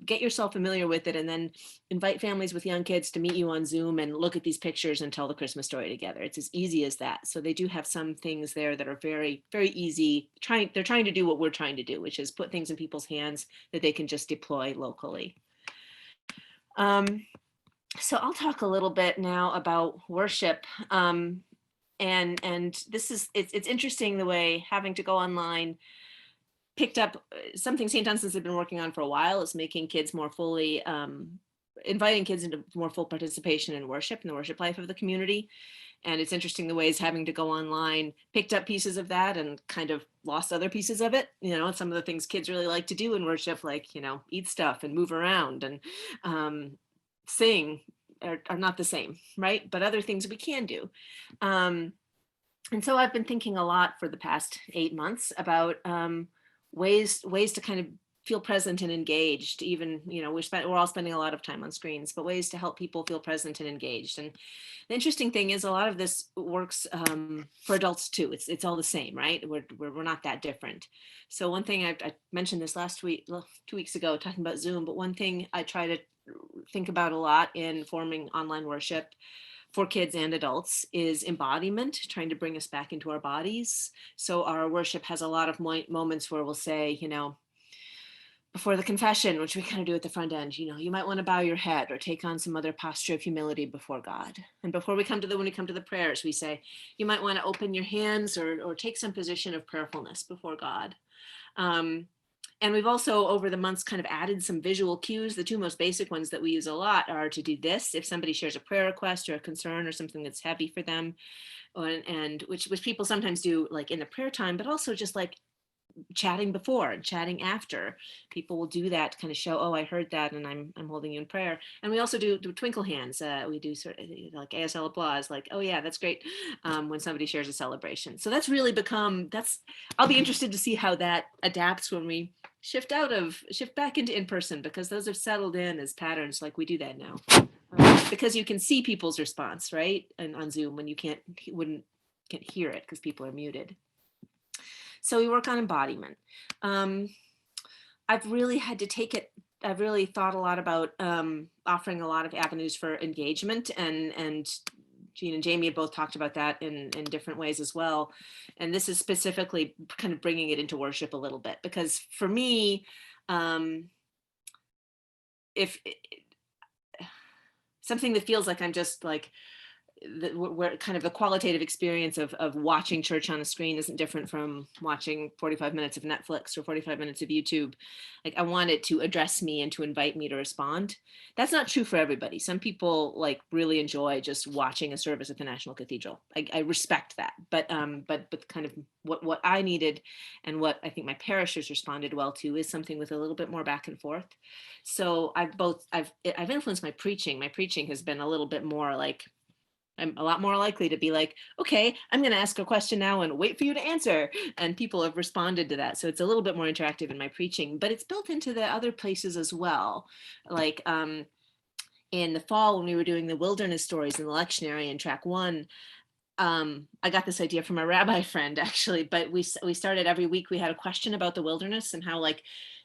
get yourself familiar with it, and then invite families with young kids to meet you on Zoom and look at these pictures and tell the Christmas story together. It's as easy as that. So they do have some things there that are very, very easy. They're trying to do what we're trying to do, which is put things in people's hands that they can just deploy locally. So I'll talk a little bit now about worship. And it's interesting the way having to go online picked up something St. Dunstan's had been working on for a while, is making kids more fully, inviting kids into more full participation in worship and the worship life of the community. And it's interesting the ways having to go online picked up pieces of that and kind of lost other pieces of it. Some of the things kids really like to do in worship, like, eat stuff and move around and sing are not the same, right? But other things we can do. And so I've been thinking a lot for the past 8 months about ways to kind of feel present and engaged. Even, we're all spending a lot of time on screens, but ways to help people feel present and engaged. And the interesting thing is a lot of this works for adults too. It's all the same, right? We're not that different. So one thing I mentioned this last week, 2 weeks ago, talking about Zoom, but one thing I try to think about a lot in forming online worship for kids and adults is embodiment, trying to bring us back into our bodies. So our worship has a lot of moments where we'll say, before the confession, which we kind of do at the front end, you might want to bow your head or take on some other posture of humility before God. And before when we come to the prayers, we say, you might want to open your hands or take some position of prayerfulness before God. And we've also, over the months, kind of added some visual cues. The two most basic ones that we use a lot are to do this. If somebody shares a prayer request or a concern or something that's heavy for them, and which people sometimes do like in the prayer time, but also just like chatting before and chatting after. People will do that to kind of show, oh, I heard that and I'm holding you in prayer. And we also do twinkle hands. We do sort of like ASL applause, like, oh yeah, that's great, when somebody shares a celebration. So that's really I'll be interested to see how that adapts when we shift back into in-person, because those have settled in as patterns. Like we do that now. Because you can see people's response, right? And on Zoom when you can't hear it because people are muted. So we work on embodiment. I've really thought a lot about offering a lot of avenues for engagement, and Jean and Jamie have both talked about that in different ways as well. And this is specifically kind of bringing it into worship a little bit, because for me, if something that feels like I'm just like, where kind of the qualitative experience of watching church on a screen isn't different from watching 45 minutes of Netflix or 45 minutes of YouTube. Like I want it to address me and to invite me to respond. That's not true for everybody. Some people like really enjoy just watching a service at the National Cathedral. I respect that, but kind of what I needed and what I think my parish has responded well to is something with a little bit more back and forth. So I've influenced my preaching. My preaching has been a little bit more like, I'm a lot more likely to be like, okay, I'm going to ask a question now and wait for you to answer. And people have responded to that. So it's a little bit more interactive in my preaching, but it's built into the other places as well. Like in the fall, when we were doing the wilderness stories in the lectionary in track 1, I got this idea from a rabbi friend actually, but we started every week, we had a question about the wilderness and how like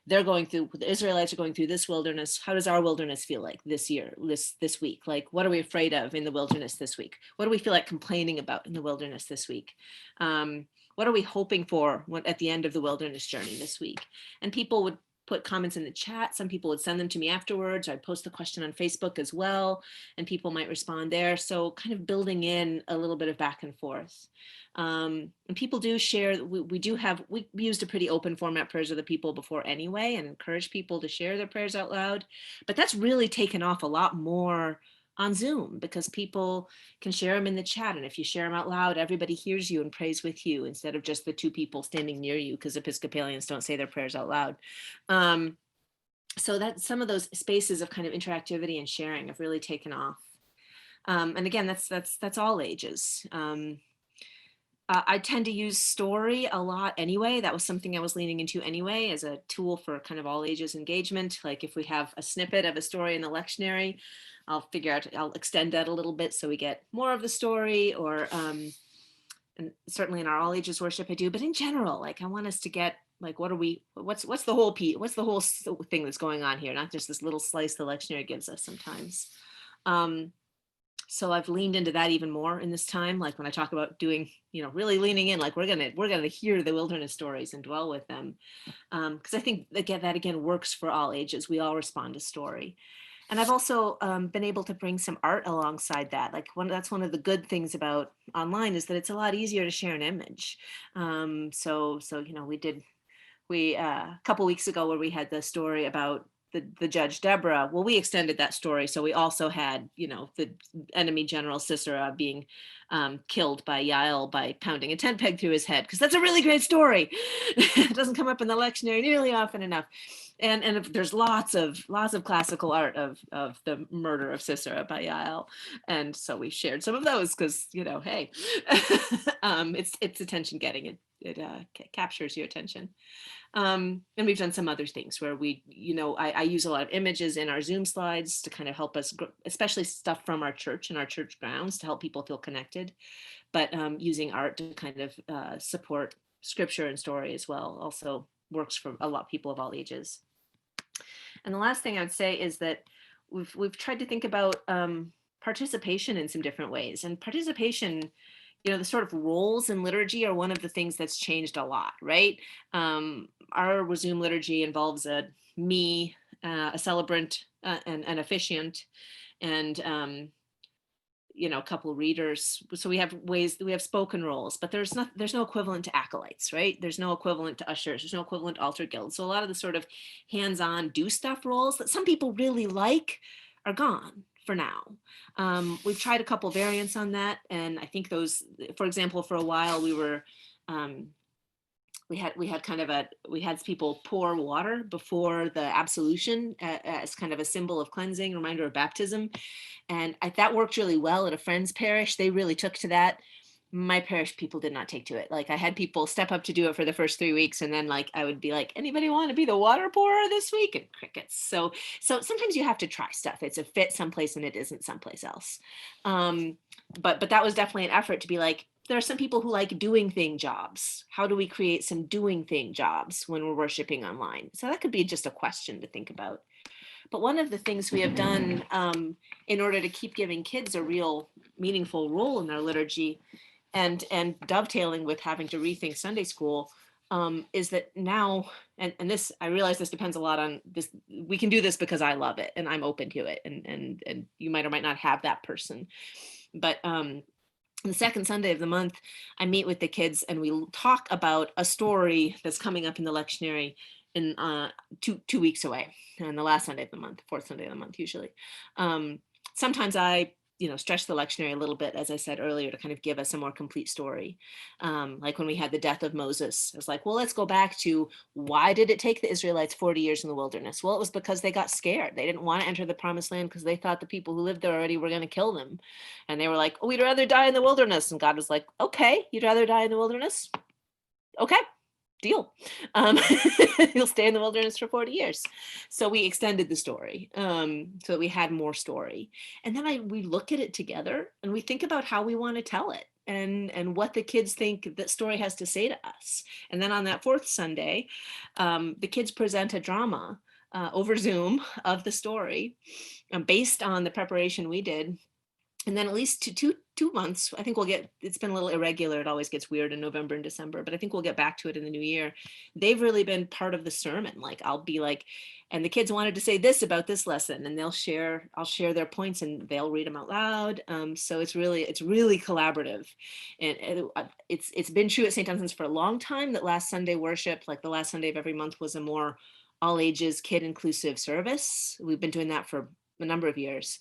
the Israelites are going through this wilderness. How does our wilderness feel like this year, this week? Like, what are we afraid of in the wilderness this week? What do we feel like complaining about in the wilderness this week? What are we hoping for at the end of the wilderness journey this week? And people would put comments in the chat. Some people would send them to me afterwards. I'd post the question on Facebook as well, and people might respond there. So kind of building in a little bit of back and forth. And people do share, we used a pretty open format prayers of the people before anyway, and encourage people to share their prayers out loud. But that's really taken off a lot more on Zoom, because people can share them in the chat. And if you share them out loud, everybody hears you and prays with you, instead of just the two people standing near you, because Episcopalians don't say their prayers out loud. So that some of those spaces of kind of interactivity and sharing have really taken off. And again, that's all ages. I tend to use story a lot anyway. That was something I was leaning into anyway as a tool for kind of all ages engagement. Like if we have a snippet of a story in the lectionary, I'll extend that a little bit so we get more of the story, or and certainly in our all ages worship I do, but in general, like I want us to get like, what's the whole thing that's going on here, not just this little slice the lectionary gives us sometimes. So I've leaned into that even more in this time. Like when I talk about doing, really leaning in, like we're gonna hear the wilderness stories and dwell with them, because I think that again works for all ages. We all respond to story. And I've also been able to bring some art alongside that. Like that's one of the good things about online, is that it's a lot easier to share an image. So we a couple weeks ago where we had the story about the Judge Deborah. Well, we extended that story. So we also had, the enemy general Sisera being killed by Yael by pounding a tent peg through his head, because that's a really great story. It doesn't come up in the lectionary nearly often enough. And there's lots of classical art of the murder of Sisera by Yael. And so we shared some of those because, hey, it's attention getting. It captures your attention. And we've done some other things where I use a lot of images in our Zoom slides to kind of help us, especially stuff from our church and our church grounds, to help people feel connected, but using art to kind of support scripture and story as well also works for a lot of people of all ages. And the last thing I would say is that we've tried to think about participation in some different ways, and participation, the sort of roles in liturgy are one of the things that's changed a lot, right? Our Zoom liturgy involves a celebrant, an officiant, and a couple readers. So we have spoken roles, but there's no equivalent to acolytes, right? There's no equivalent to ushers. There's no equivalent to altar guilds. So a lot of the sort of hands-on do stuff roles that some people really like are gone for now. We've tried a couple variants on that, and I think those, for example, for a while we were we had people pour water before the absolution as kind of a symbol of cleansing, reminder of baptism, and that worked really well at a friend's parish. They really took to that. My parish people did not take to it. Like I had people step up to do it for the first 3 weeks, and then like I would be like, anybody want to be the water pourer this week? And crickets. So sometimes you have to try stuff. It's a fit someplace and it isn't someplace else. But that was definitely an effort to be like, there are some people who like doing thing jobs. How do we create some doing thing jobs when we're worshiping online? So that could be just a question to think about. But one of the things we have done in order to keep giving kids a real meaningful role in their liturgy, and dovetailing with having to rethink Sunday school, is that now, and this, I realize this depends a lot on this, we can do this because I love it and I'm open to it, and you might or might not have that person. But the second Sunday of the month, I meet with the kids and we talk about a story that's coming up in the lectionary in 2 weeks away, and the last Sunday of the month, fourth Sunday of the month usually. Sometimes I stretch the lectionary a little bit, as I said earlier, to kind of give us a more complete story. Like when we had the death of Moses, I was like, well, let's go back to why did it take the Israelites 40 years in the wilderness? Well, it was because they got scared. They didn't want to enter the promised land because they thought the people who lived there already were going to kill them. And they were like, oh, we'd rather die in the wilderness. And God was like, okay, you'd rather die in the wilderness? Okay. Deal. You'll stay in the wilderness for 40 years. So we extended the story so that we had more story. And then we look at it together and we think about how we want to tell it and what the kids think that story has to say to us. And then on that fourth Sunday, the kids present a drama over Zoom of the story based on the preparation we did. And then at least two months, I think we'll get, it's been a little irregular. It always gets weird in November and December, but I think we'll get back to it in the new year. They've really been part of the sermon. Like I'll be like, and the kids wanted to say this about this lesson, and I'll share their points and they'll read them out loud. So it's really collaborative. And it's been true at St. Dunstan's for a long time that last Sunday worship, like the last Sunday of every month, was a more all ages kid inclusive service. We've been doing that for a number of years.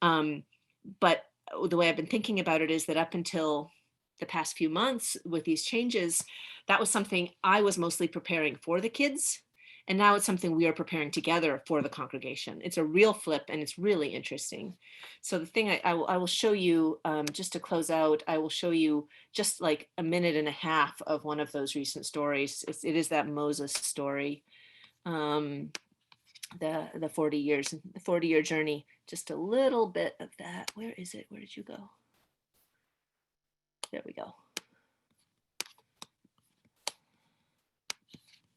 But the way I've been thinking about it is that up until the past few months with these changes, that was something I was mostly preparing for the kids. And now it's something we are preparing together for the congregation. It's a real flip and it's really interesting. So the thing I will show you, just to close out, I will show you just like a minute and a half of one of those recent stories. It is that Moses story. The 40-year journey, just a little bit of that. Where is it? Where did you go? There we go.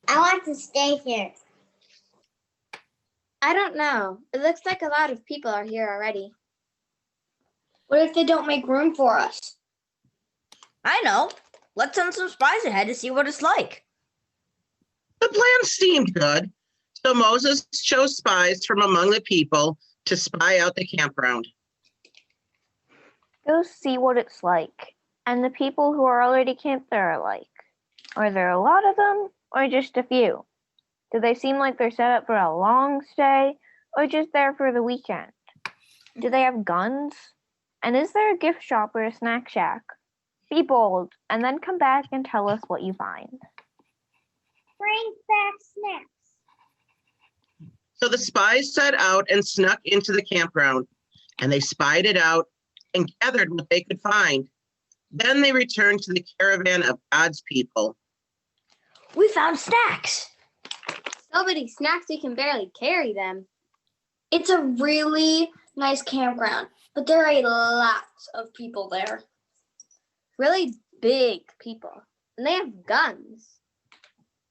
I want to stay here. I don't know. It looks like a lot of people are here already. What if they don't make room for us? I know. Let's send some spies ahead to see what it's like. The plan seemed good, so Moses chose spies from among the people to spy out the campground. Go see what it's like, and the people who are already camped there are like. Are there a lot of them, or just a few? Do they seem like they're set up for a long stay, or just there for the weekend? Do they have guns? And is there a gift shop or a snack shack? Be bold, and then come back and tell us what you find. Bring back snacks. So the spies set out and snuck into the campground, and they spied it out and gathered what they could find. Then they returned to the caravan of God's people. We found snacks. So many snacks we can barely carry them. It's a really nice campground, but there are lots of people there. Really big people, and they have guns.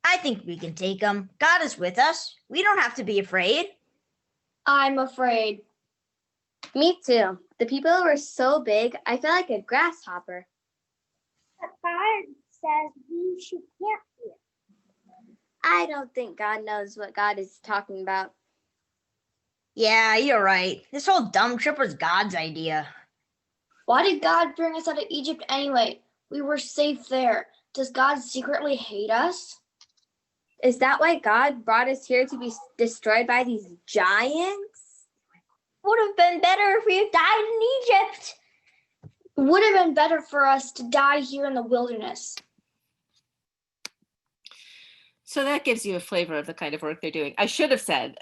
I think we can take them. God is with us. We don't have to be afraid. I'm afraid. Me too. The people were so big, I feel like a grasshopper. But God says we should camp here. I don't think God knows what God is talking about. Yeah, you're right. This whole dumb trip was God's idea. Why did God bring us out of Egypt anyway? We were safe there. Does God secretly hate us? Is that why God brought us here to be destroyed by these giants? Would have been better if we had died in Egypt. Would have been better for us to die here in the wilderness. So that gives you a flavor of the kind of work they're doing. I should have said,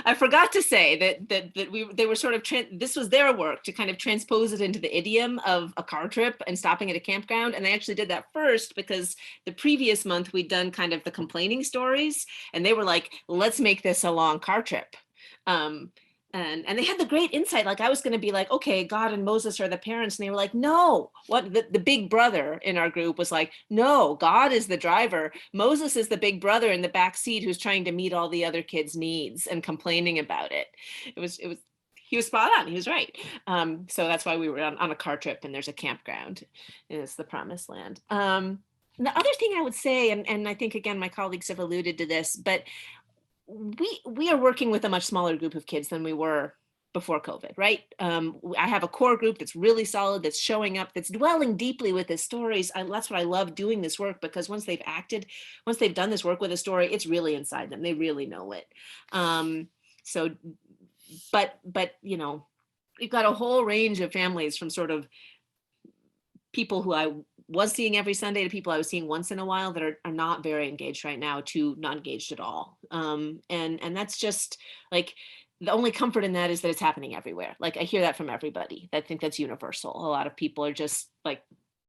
I forgot to say that they were sort of, this was their work to kind of transpose it into the idiom of a car trip and stopping at a campground. And they actually did that first because the previous month we'd done kind of the complaining stories, and they were like, let's make this a long car trip. And they had the great insight. Like I was going to be like, okay, God and Moses are the parents. And they were like, no, what the big brother in our group was like, no, God is the driver. Moses is the big brother in the back seat who's trying to meet all the other kids' needs and complaining about it. He was spot on. He was right. So that's why we were on a car trip, and there's a campground. It's the promised land. The other thing I would say, and I think, again, my colleagues have alluded to this, but we are working with a much smaller group of kids than we were before COVID, right? I have a core group that's really solid, that's showing up, that's dwelling deeply with the stories. That's what I love doing this work, because once they've done this work with a story, it's really inside them. They really know it. But you know, we've got a whole range of families, from sort of people who I was seeing every Sunday to people I was seeing once in a while that are not very engaged right now to not engaged at all. And that's just like, the only comfort in that is that it's happening everywhere. Like I hear that from everybody. I think that's universal. A lot of people are just like,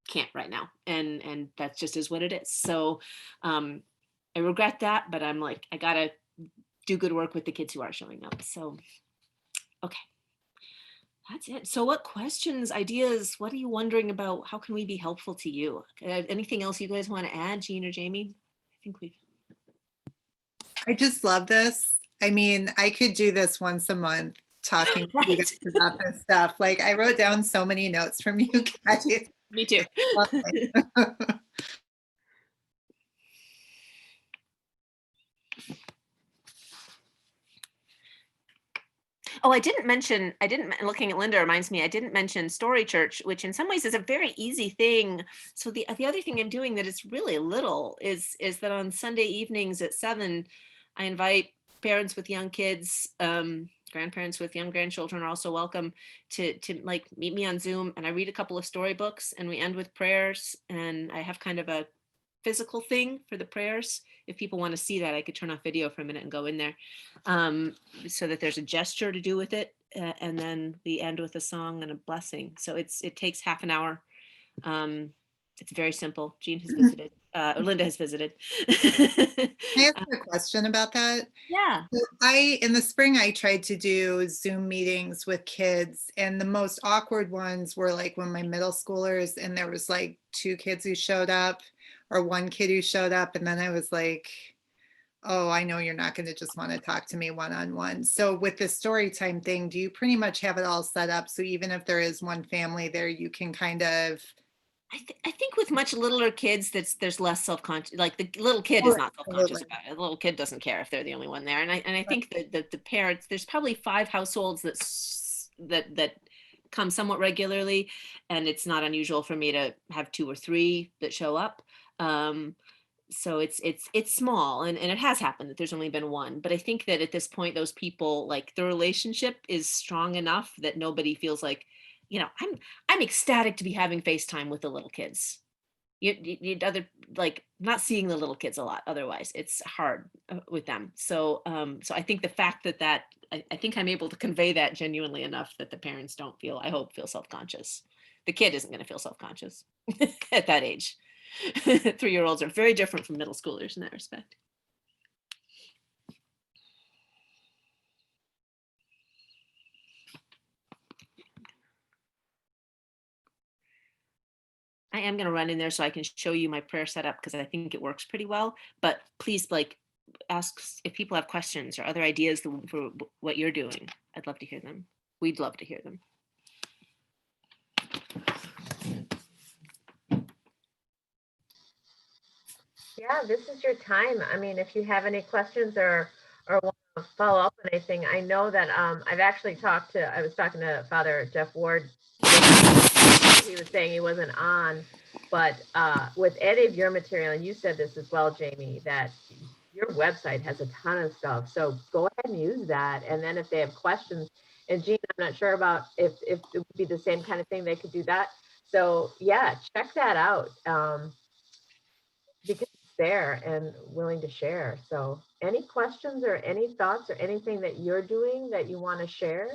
can't right now. And that just is what it is. So I regret that, but I'm like, I gotta do good work with the kids who are showing up. So, okay. That's it. So what questions, ideas, what are you wondering about? How can we be helpful to you? Anything else you guys want to add, Jean or Jamie? I just love this. I mean, I could do this once a month talking to you guys about this stuff. Like I wrote down so many notes from you guys. Me too. Oh, looking at Linda reminds me, I didn't mention Story Church, which in some ways is a very easy thing. So the other thing I'm doing that is really little is that on Sunday evenings at 7, I invite parents with young kids, grandparents with young grandchildren are also welcome to like meet me on Zoom, and I read a couple of storybooks and we end with prayers, and I have kind of a physical thing for the prayers. If people want to see that, I could turn off video for a minute and go in there, so that there's a gesture to do with it, and then we end with a song and a blessing. So it takes half an hour. It's very simple. Jean has visited. Linda has visited. Can I ask a question about that? Yeah. So in the spring, I tried to do Zoom meetings with kids, and the most awkward ones were like when my middle schoolers, and there was like 2 kids who showed up, or 1 kid who showed up, and then I was like, oh, I know you're not going to just want to talk to me one-on-one. So with the story time thing, do you pretty much have it all set up so even if there is one family there, you can kind of... I think with much littler kids, there's less self-conscious. Like the little kid is not self-conscious about it. The little kid doesn't care if they're the only one there. And I think that the parents, there's probably 5 households that come somewhat regularly, and it's not unusual for me to have 2 or 3 that show up. So it's small, and it has happened that there's only been 1. But I think that at this point, those people, like the relationship is strong enough that nobody feels like, I'm ecstatic to be having FaceTime with the little kids. You'd other like not seeing the little kids a lot. Otherwise, it's hard with them. So I think the fact that I think I'm able to convey that genuinely enough that the parents don't feel, I hope, feel self-conscious. The kid isn't going to feel self-conscious at that age. 3-year-olds are very different from middle schoolers in that respect. I am going to run in there so I can show you my prayer setup because I think it works pretty well. But please, ask if people have questions or other ideas for what you're doing. I'd love to hear them. We'd love to hear them. Yeah, this is your time. I mean, if you have any questions or want to follow up on anything, I know that I've actually I was talking to Father Jeff Ward. He was saying he wasn't on, but with any of your material, and you said this as well, Jamie, that your website has a ton of stuff. So go ahead and use that. And then if they have questions, and Jean, I'm not sure about if it would be the same kind of thing, they could do that. So yeah, check that out, because it's there and willing to share. So any questions or any thoughts or anything that you're doing that you want to share,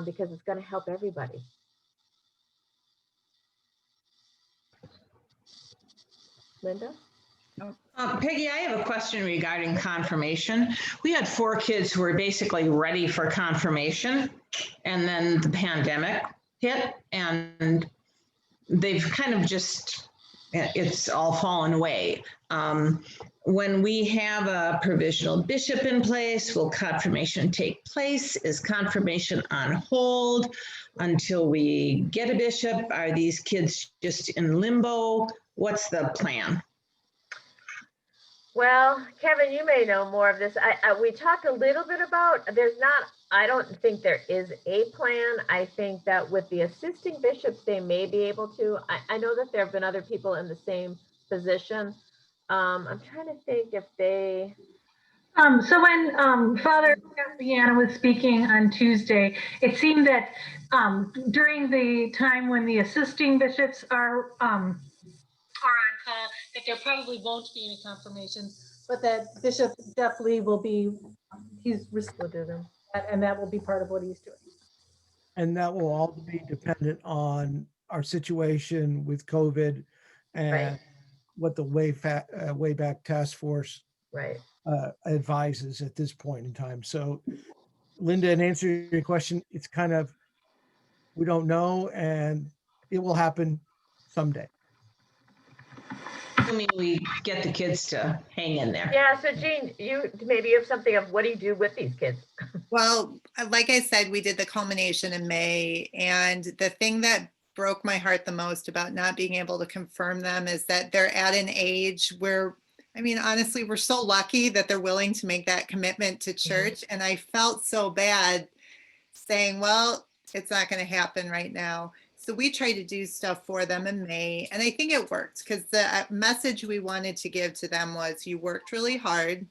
because it's going to help everybody. Linda? Peggy, I have a question regarding confirmation. We had 4 kids who were basically ready for confirmation, and then the pandemic hit, and they've kind of just, it's all fallen away. When we have a provisional bishop in place, will confirmation take place? Is confirmation on hold until we get a bishop? Are these kids just in limbo? What's the plan? Well, Kevin, you may know more of this. We talked a little bit about, I don't think there is a plan. I think that with the assisting bishops, they may be able to. I know that there have been other people in the same position. I'm trying to think if they... So when Father Leanna was speaking on Tuesday, it seemed that during the time when the assisting bishops are on call, that there probably won't be any confirmations, but that Bishop Jeff Lee will be, he's will do them, and that will be part of what he's doing. And that will all be dependent on our situation with COVID and what the way back task force advises at this point in time. So Linda, in answer to your question, it's kind of, we don't know, and it will happen someday. assuming we get the kids to hang in there. Yeah, so Jean, maybe you have something of what do you do with these kids? Well, like I said, we did the culmination in May, and the thing that broke my heart the most about not being able to confirm them is that they're at an age where, I mean, honestly, we're so lucky that they're willing to make that commitment to church. And I felt so bad saying, well, it's not going to happen right now. So we tried to do stuff for them in May, and I think it worked because the message we wanted to give to them was you worked really hard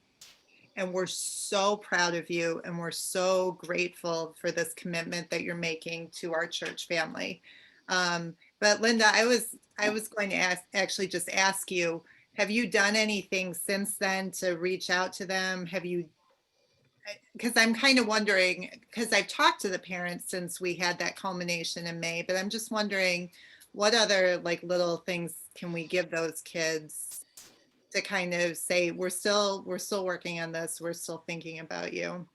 and we're so proud of you and we're so grateful for this commitment that you're making to our church family. But Linda, I was going to actually just ask you, have you done anything since then to reach out to them? Have you, because I'm kind of wondering, because I've talked to the parents since we had that culmination in May, but I'm just wondering what other like little things can we give those kids to kind of say, we're still working on this. We're still thinking about you.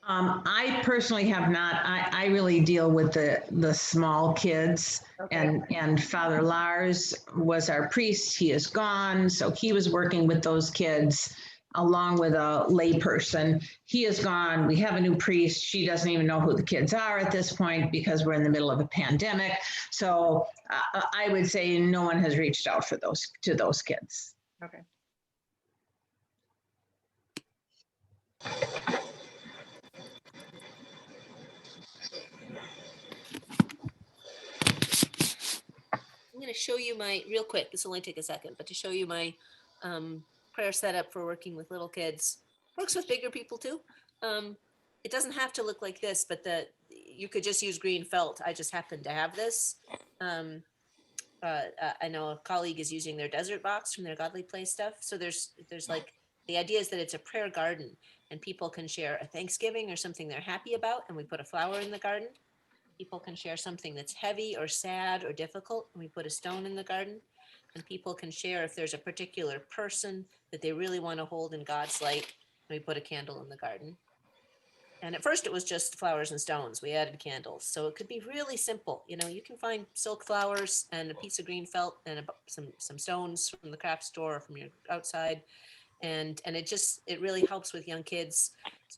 I personally have not. I really deal with the small kids. Okay. And Father Lars was our priest. He is gone. So he was working with those kids along with a lay person. He is gone. We have a new priest. She doesn't even know who the kids are at this point because we're in the middle of a pandemic. So I would say no one has reached out to those kids. Okay. I'm going to show you my, real quick, this will only take a second, but to show you my prayer setup for working with little kids. Works with bigger people too. It doesn't have to look like this, but you could just use green felt. I just happen to have this. I know a colleague is using their desert box from their Godly Play stuff. So there's like, the idea is that it's a prayer garden and people can share a Thanksgiving or something they're happy about, and we put a flower in the garden. People can share something that's heavy or sad or difficult, and we put a stone in the garden. And people can share if there's a particular person that they really want to hold in God's light, and we put a candle in the garden. And at first it was just flowers and stones. We added candles. So it could be really simple. You know, you can find silk flowers and a piece of green felt and some stones from the craft store or from your outside. And it really helps with young kids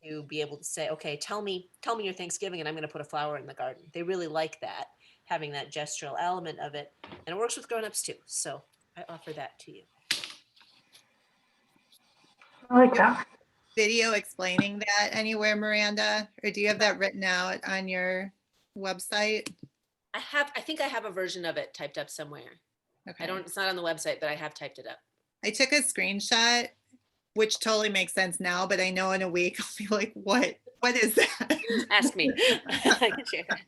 to be able to say, okay, tell me your Thanksgiving and I'm going to put a flower in the garden. They really like that, having that gestural element of it. And it works with grown-ups too. So I offer that to you. I like that. Video explaining that anywhere, Miranda? Or do you have that written out on your website? I think I have a version of it typed up somewhere. Okay. It's not on the website, but I have typed it up. I took a screenshot, which totally makes sense now, but I know in a week I'll be like, what is that? Ask me. I can share that.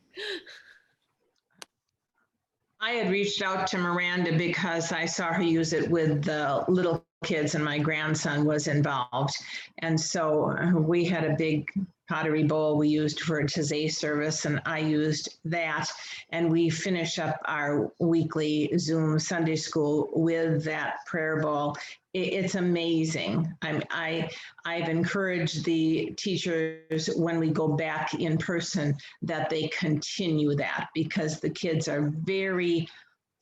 I had reached out to Miranda because I saw her use it with the little kids and my grandson was involved. And so we had a big pottery bowl we used for a Taizé service, and I used that. And we finish up our weekly Zoom Sunday school with that prayer bowl. It's amazing. I've encouraged the teachers when we go back in person that they continue that, because the kids are very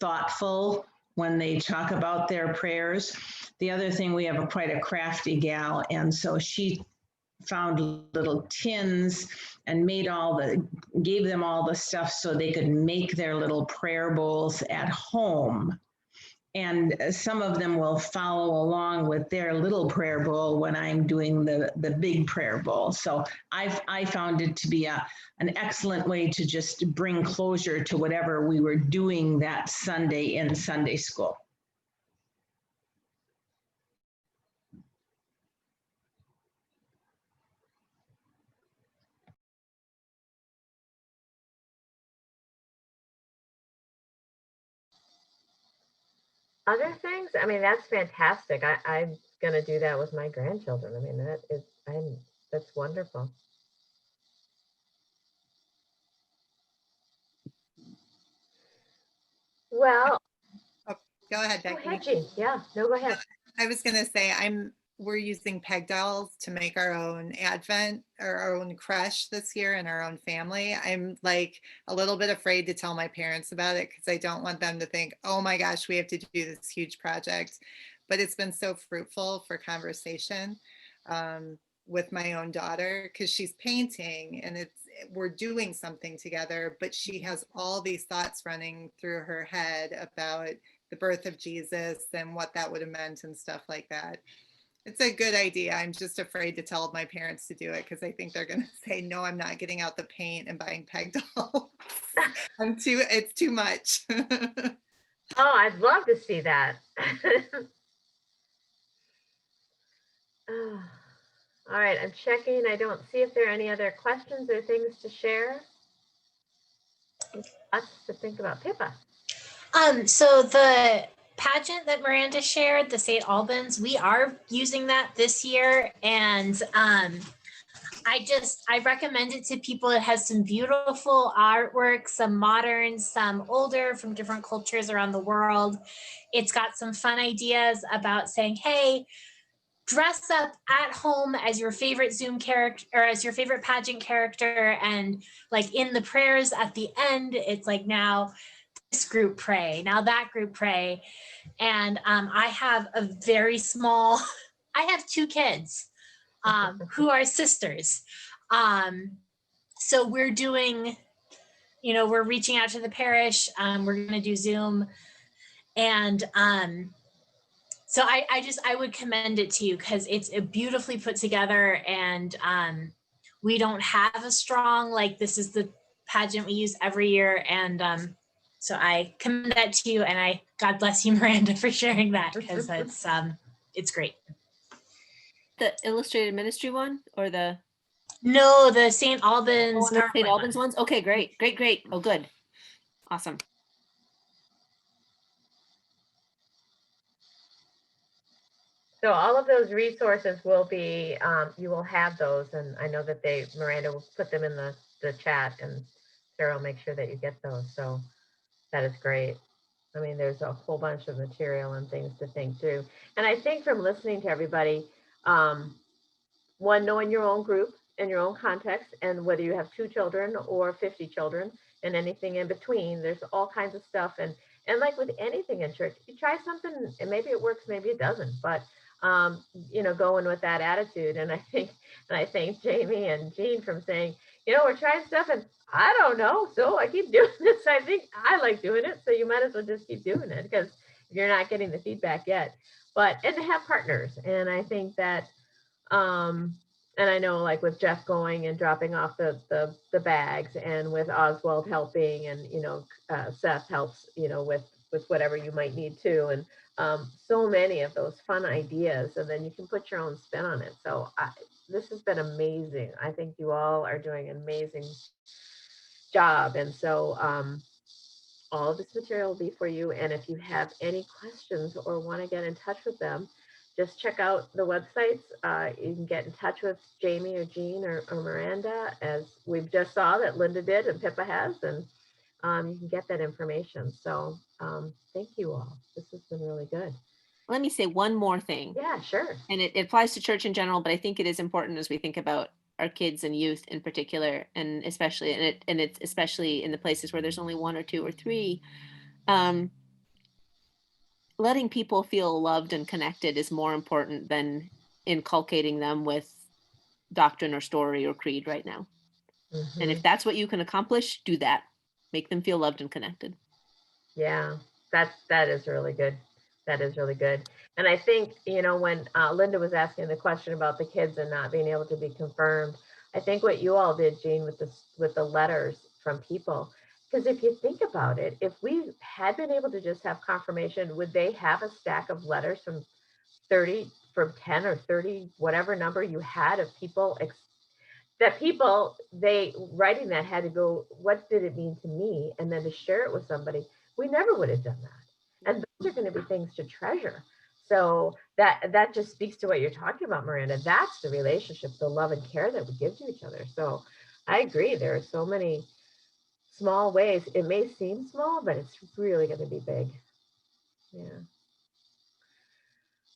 thoughtful when they talk about their prayers. The other thing, we have quite a crafty gal, and so she found little tins and gave them all the stuff so they could make their little prayer bowls at home. And some of them will follow along with their little prayer bowl when I'm doing the big prayer bowl. So I found it to be an excellent way to just bring closure to whatever we were doing that Sunday in Sunday school. Other things? I mean, that's fantastic. I'm gonna do that with my grandchildren. I mean, that's wonderful. Well, go ahead, Becky. Go ahead, Jean. Yeah, no, go ahead. I was gonna say we're using peg dolls to make our own Advent or our own creche this year in our own family. I'm like a little bit afraid to tell my parents about it because I don't want them to think, oh my gosh, we have to do this huge project. But it's been so fruitful for conversation with my own daughter because she's painting and we're doing something together, but she has all these thoughts running through her head about the birth of Jesus and what that would have meant and stuff like that. It's a good idea. I'm just afraid to tell my parents to do it because I think they're going to say, no, I'm not getting out the paint and buying peg dolls. It's too much. Oh, I'd love to see that. Oh. All right, I'm checking. I don't see if there are any other questions or things to share. Lots to think about. Pippa. So the pageant that Miranda shared, the St. Albans, we are using that this year. And I recommend it to people. It has some beautiful artwork, some modern, some older from different cultures around the world. It's got some fun ideas about saying, hey, dress up at home as your favorite Zoom character or as your favorite pageant character. And like in the prayers at the end, it's like, now this group pray, now that group pray. And I have a very small, I have 2 kids who are sisters. So we're doing, we're reaching out to the parish. We're going to do Zoom. And so I would commend it to you because it's beautifully put together, and we don't have a strong, like, this is the pageant we use every year. And so I commend that to you, and God bless you, Miranda, for sharing that because it's great. The illustrated ministry one or the? No, the St. Albans. Oh, St. Albans ones? Okay, great. Oh, good. Awesome. So all of those resources will be, you will have those, and I know that Miranda will put them in the chat, and Sarah will make sure that you get those. So that is great. I mean, there's a whole bunch of material and things to think through. And I think from listening to everybody, one, knowing your own group and your own context, and whether you have 2 children or 50 children and anything in between, there's all kinds of stuff. And like with anything in church, you try something and maybe it works, maybe it doesn't, but going with that attitude. And I thank Jamie and Jean from saying, we're trying stuff and I don't know, so I keep doing this. I think I like doing it, so you might as well just keep doing it because you're not getting the feedback yet. And to have partners. And I think that, and I know, like with Jeff going and dropping off the bags, and with Oswald helping, and Seth helps, with whatever you might need to, and so many of those fun ideas, and then you can put your own spin on it. So this has been amazing. I think you all are doing an amazing job, and so all of this material will be for you. And if you have any questions or want to get in touch with them, just check out the websites. You can get in touch with Jamie or Jean or Miranda, as we've just saw that Linda did and Pippa has, and you can get that information. So thank you all. This has been really good. Let me say one more thing. Yeah, sure. And it applies to church in general, but I think it is important as we think about our kids and youth in particular, and especially, it's especially in the places where there's only 1 or 2 or 3. Letting people feel loved and connected is more important than inculcating them with doctrine or story or creed right now. Mm-hmm. And if that's what you can accomplish, do that. Make them feel loved and connected. Yeah, that is really good. That is really good. And I think, when Linda was asking the question about the kids and not being able to be confirmed, I think what you all did, Jean, with the letters from people, because if you think about it, if we had been able to just have confirmation, would they have a stack of letters from 10 or 30, whatever number you had of people, they writing that had to go, what did it mean to me? And then to share it with somebody, we never would have done that. And those are going to be things to treasure. So that just speaks to what you're talking about, Miranda. That's the relationship, the love and care that we give to each other. So I agree. There are so many small ways. It may seem small, but it's really going to be big. Yeah.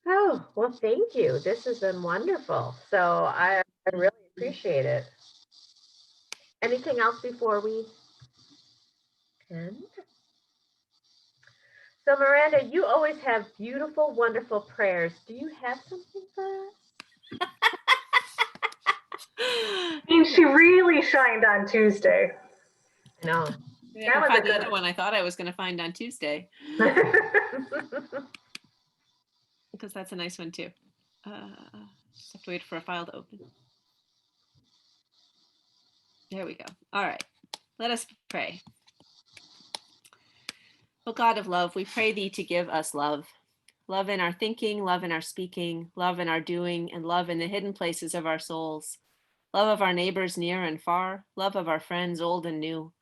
Oh, well, thank you. This has been wonderful. So I really appreciate it. Anything else before we end? So Miranda, you always have beautiful, wonderful prayers. Do you have something for us? I mean, she really shined on Tuesday. No. Yeah, I find the other one I thought I was going to find on Tuesday. Because that's a nice one too. Just have to wait for a file to open. There we go. All right, let us pray. O God of love, we pray thee to give us love. Love in our thinking, love in our speaking, love in our doing, and love in the hidden places of our souls. Love of our neighbors near and far, love of our friends old and new.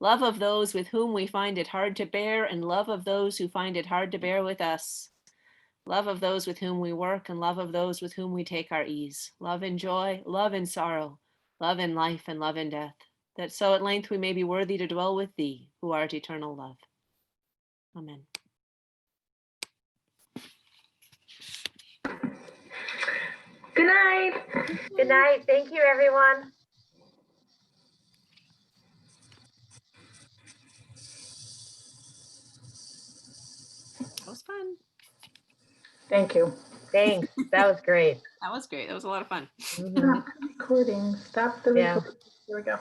Love of those with whom we find it hard to bear, and love of those who find it hard to bear with us. Love of those with whom we work, and love of those with whom we take our ease. Love in joy, love in sorrow, love in life, and love in death, that so at length we may be worthy to dwell with thee, who art eternal love. Amen. Good night. Good night. Thank you, everyone. That was fun. Thank you. Thanks. That was great. That was great. That was a lot of fun. Stop the recording. Stop the recording. Here we go.